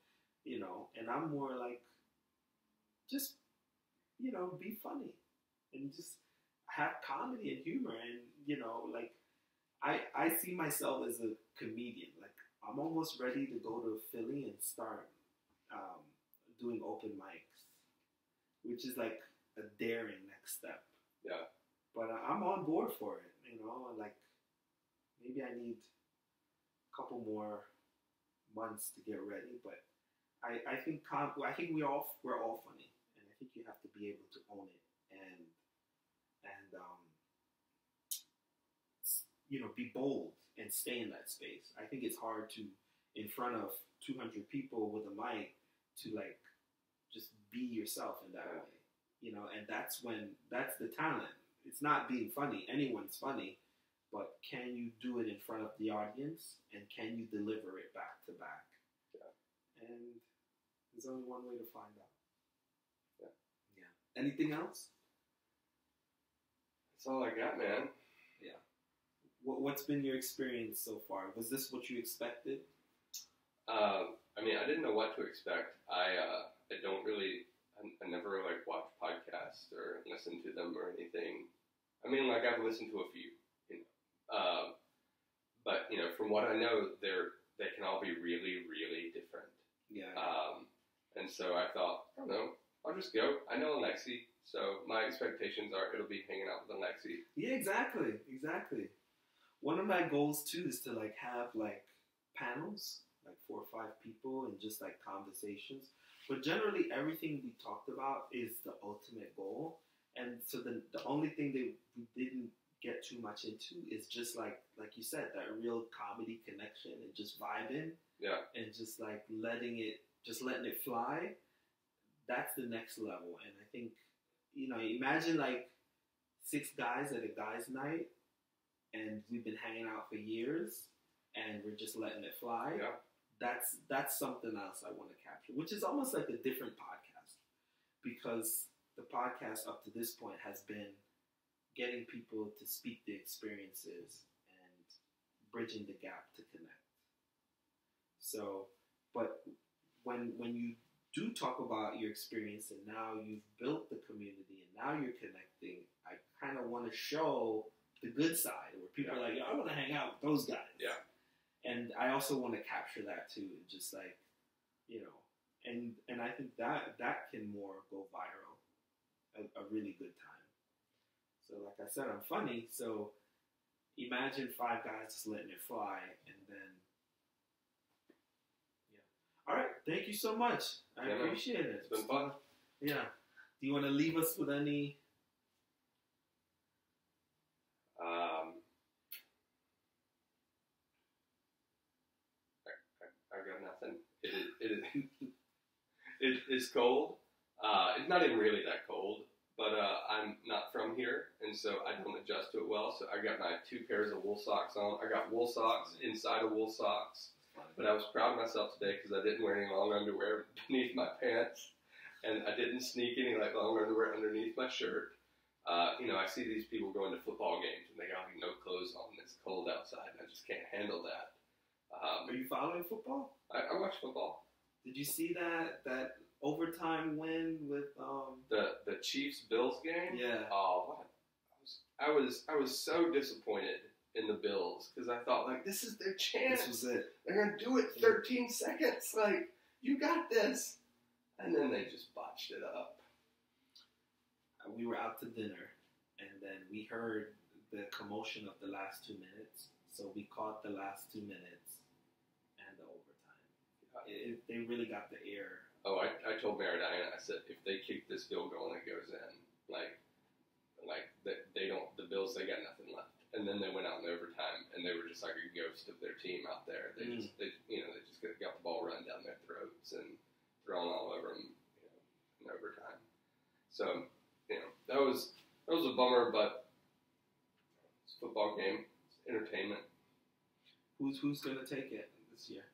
and I'm more like, just, be funny and just have comedy and humor, and, I see myself as a comedian. Like, I'm almost ready to go to Philly and start doing open mics, which is like a daring next step. Yeah. But I'm on board for it, like maybe I need a couple more months to get ready, but I think we're all funny, and I think you have to be able to own it and be bold and stay in that space. I think it's hard to, in front of 200 people with a mic, to like just be yourself in that way, and that's the talent. It's not being funny. Anyone's funny, but can you do it in front of the audience, and can you deliver it back to back? Yeah. And there's only one way to find out. Yeah. Anything else? That's all I got, man. Yeah. What's been your experience so far? Was this what you expected? I didn't know what to expect. I don't really, I never like watch podcasts or listen to them or anything. I've listened to a few, but from what I know, they can all be really, really different. Yeah. And so I thought, I don't know, I'll just go. I know Alexi, so my expectations are it'll be hanging out with Alexi. Yeah, exactly. One of my goals too is to like have like panels, like 4 or 5 people, and just like conversations. But generally, everything we talked about is the ultimate goal. And so the only thing that we didn't get too much into is just like you said, that real comedy connection and just vibing. Yeah. And just like letting it fly. That's the next level. And I think, imagine like 6 guys at a guys' night, and we've been hanging out for years, and we're just letting it fly. Yeah. That's something else I want to capture, which is almost like a different podcast, because the podcast up to this point has been getting people to speak the experiences and bridging the gap to connect. So, but when you do talk about your experience, and now you've built the community and now you're connecting, I kind of want to show the good side where people are like, I want to hang out with those guys. Yeah. And I also want to capture that too, and just like you know, and I think that can more go viral, a really good time. So like I said, I'm funny, so imagine five guys just letting it fly, and then yeah. All right, thank you so much. I appreciate it. It's been fun. Yeah. Do you want to leave us with any? I got nothing. It is cold. It's not even really that cold, but I'm not from here, and so I don't adjust to it well. So I got my 2 pairs of wool socks on. I got wool socks inside of wool socks, but I was proud of myself today because I didn't wear any long underwear beneath my pants, and I didn't sneak any like long underwear underneath my shirt. You know, I see these people going to football games and they got like no clothes on and it's cold outside, and I just can't handle that. Are you following football? I watch football. Did you see that overtime win with the Chiefs Bills game? Yeah. Oh, what? I was so disappointed in the Bills because I thought like this is their chance. This was it. They're gonna do it 13 seconds. Like you got this, and then they just botched it up. We were out to dinner, and then we heard the commotion of the last 2 minutes. So we caught the last 2 minutes and the overtime. They really got the air. Oh, I told Maradina, I said, if they kick this field goal and it goes in, like they don't, the Bills, they got nothing left. And then they went out in overtime, and they were just like a ghost of their team out there. They just got the ball run down their throats and thrown all over them, in overtime. So, that was a bummer, but it's a football game, it's entertainment. Who's gonna take it this year?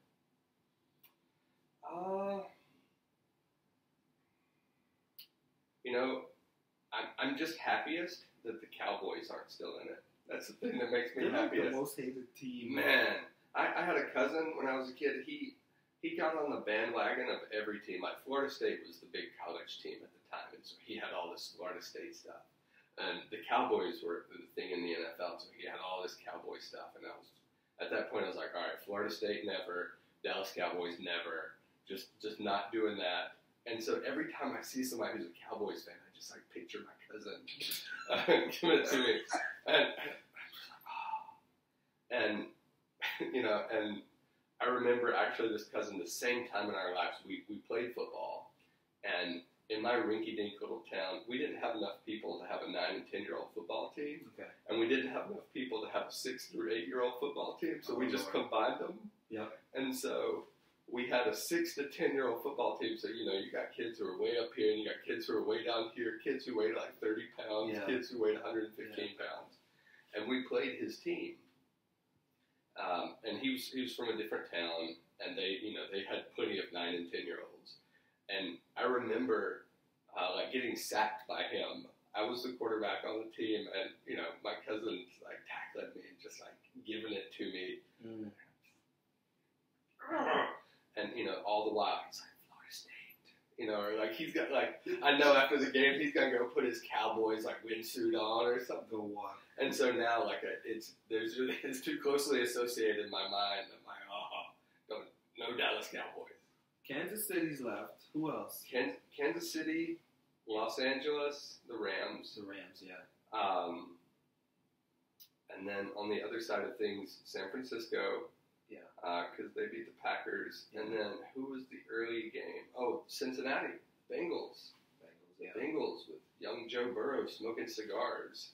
I'm just happiest that the Cowboys aren't still in it. That's the thing that makes me They're happiest. Like the most hated team. Man, I had a cousin when I was a kid. He got on the bandwagon of every team. Like Florida State was the big college team at the time, and so he had all this Florida State stuff. And the Cowboys were the thing in the NFL, so he had all this Cowboy stuff. And at that point, I was like, all right, Florida State never, Dallas Cowboys never, just not doing that. And so every time I see somebody who's a Cowboys fan, I just like picture my cousin giving it to me, and I'm just like, oh. And and I remember actually this cousin, the same time in our lives, we played football, and in my rinky-dink little town, we didn't have enough people to have a 9 and 10-year-old football team, and we didn't have enough people to have a 6 through 8-year-old football team, so we just combined them. Yeah. And so we had a 6 to 10-year-old football team. So, you got kids who are way up here, and you got kids who are way down here, kids who weighed like 30 pounds, kids who weighed 115 pounds. And we played his team. And he was from a different town, and they had plenty of 9 and 10-year-olds. And I remember getting sacked by him. I was the quarterback on the team, and my cousin's like tackling me and just like giving it to me. And all the while he's like Florida State, or like he's got like I know after the game he's gonna go put his Cowboys like windsuit on or something. Go walk. And so now like it's too closely associated in my mind. I'm like, no Dallas Cowboys. Kansas City's left. Who else? Kansas City, Los Angeles, the Rams. The Rams, yeah. And then on the other side of things, San Francisco. Yeah. Because they beat the Packers. Yeah. And then who was the early game? Oh, Cincinnati. Bengals. Yeah. Bengals with young Joe Burrow smoking cigars.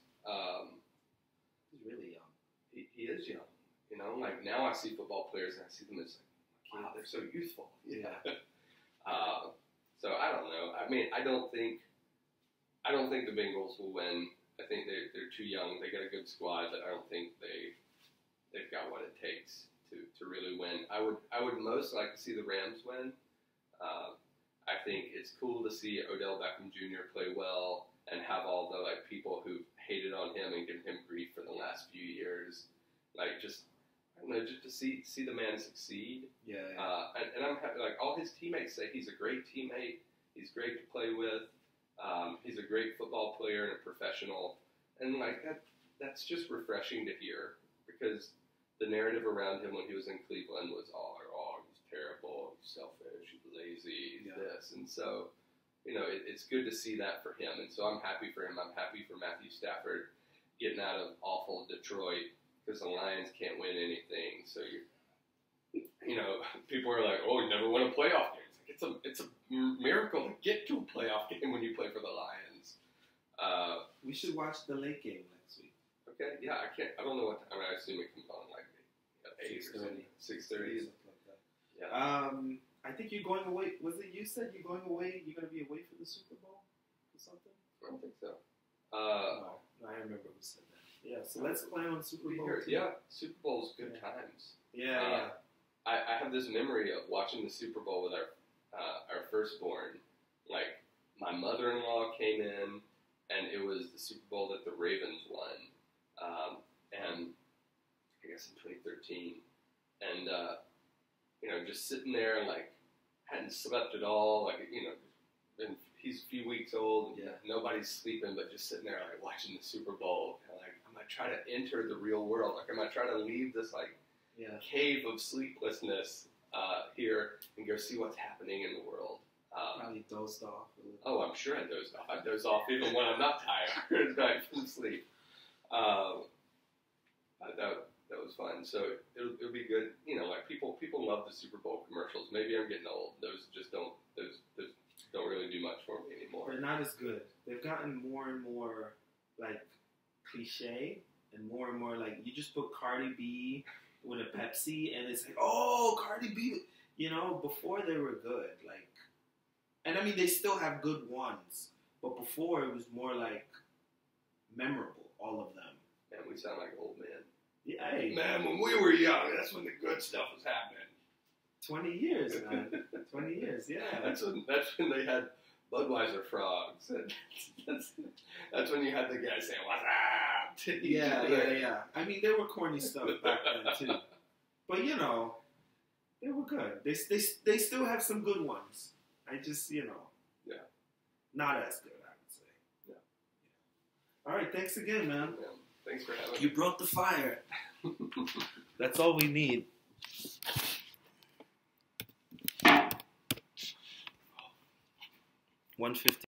He's really young. He is young. Like now I see football players and I see them as like, wow, they're so youthful. Yeah. So I don't know. I mean, I don't think the Bengals will win. I think they're too young. They got a good squad, but I don't think they've got what it takes to really win. I would most like to see the Rams win. I think it's cool to see Odell Beckham Jr. play well and have all the people who hated on him and given him grief for the last few years, just to see the man succeed. Yeah. And I'm happy. All his teammates say he's a great teammate. He's great to play with. He's a great football player and a professional, and that's just refreshing to hear because the narrative around him when he was in Cleveland was, he's terrible, selfish, you lazy, this. And so, it's good to see that for him. And so I'm happy for him. I'm happy for Matthew Stafford getting out of awful Detroit because the Lions can't win anything. So people are like, oh, you never won a playoff game. It's a miracle to get to a playoff game when you play for the Lions. We should watch the late game next week. Okay, yeah, I don't know what time. I assume it comes on like 8 or 6:30. Something like that. Yeah. I think you're going away. Was it you said you're going away? You're going to be away for the Super Bowl or something? I don't think so. No, I remember who said that. Yeah, so let's plan on Super Bowl. Yeah, Super Bowl's good times. Yeah. I have this memory of watching the Super Bowl with our firstborn. Like, my mother-in-law came in, and it was the Super Bowl that the Ravens won. And I guess in 2013. And, just sitting there, like, hadn't slept at all. Like, and he's a few weeks old. And nobody's sleeping, but just sitting there, like, watching the Super Bowl. And, like, I'm going to try to enter the real world. Like, I'm going to try to leave this, like, cave of sleeplessness here and go see what's happening in the world. Probably dozed off. Oh, I'm sure I dozed off. I doze off even when I'm not tired at night from sleep. That was fun. So it'll be good. Like people love the Super Bowl commercials. Maybe I'm getting old. Those don't really do much for me anymore. They're not as good. They've gotten more and more like cliche and more like you just put Cardi B with a Pepsi and it's like, oh, Cardi B. Before they were good. Like, and I mean they still have good ones, but before it was more like memorable. All of them. Man, we sound like old men. Yeah, hey. Man, when we were young, that's when the good stuff was happening. 20 years, man. 20 years, yeah. That's when they had Budweiser frogs. That's when you had the guy saying, what's up? Yeah. I mean, there were corny stuff back then, too. But, they were good. They still have some good ones. I just, not as good, I would say. Yeah. All right, thanks again, man. Yeah. Thanks for having me. You brought the fire. That's all we need. 150.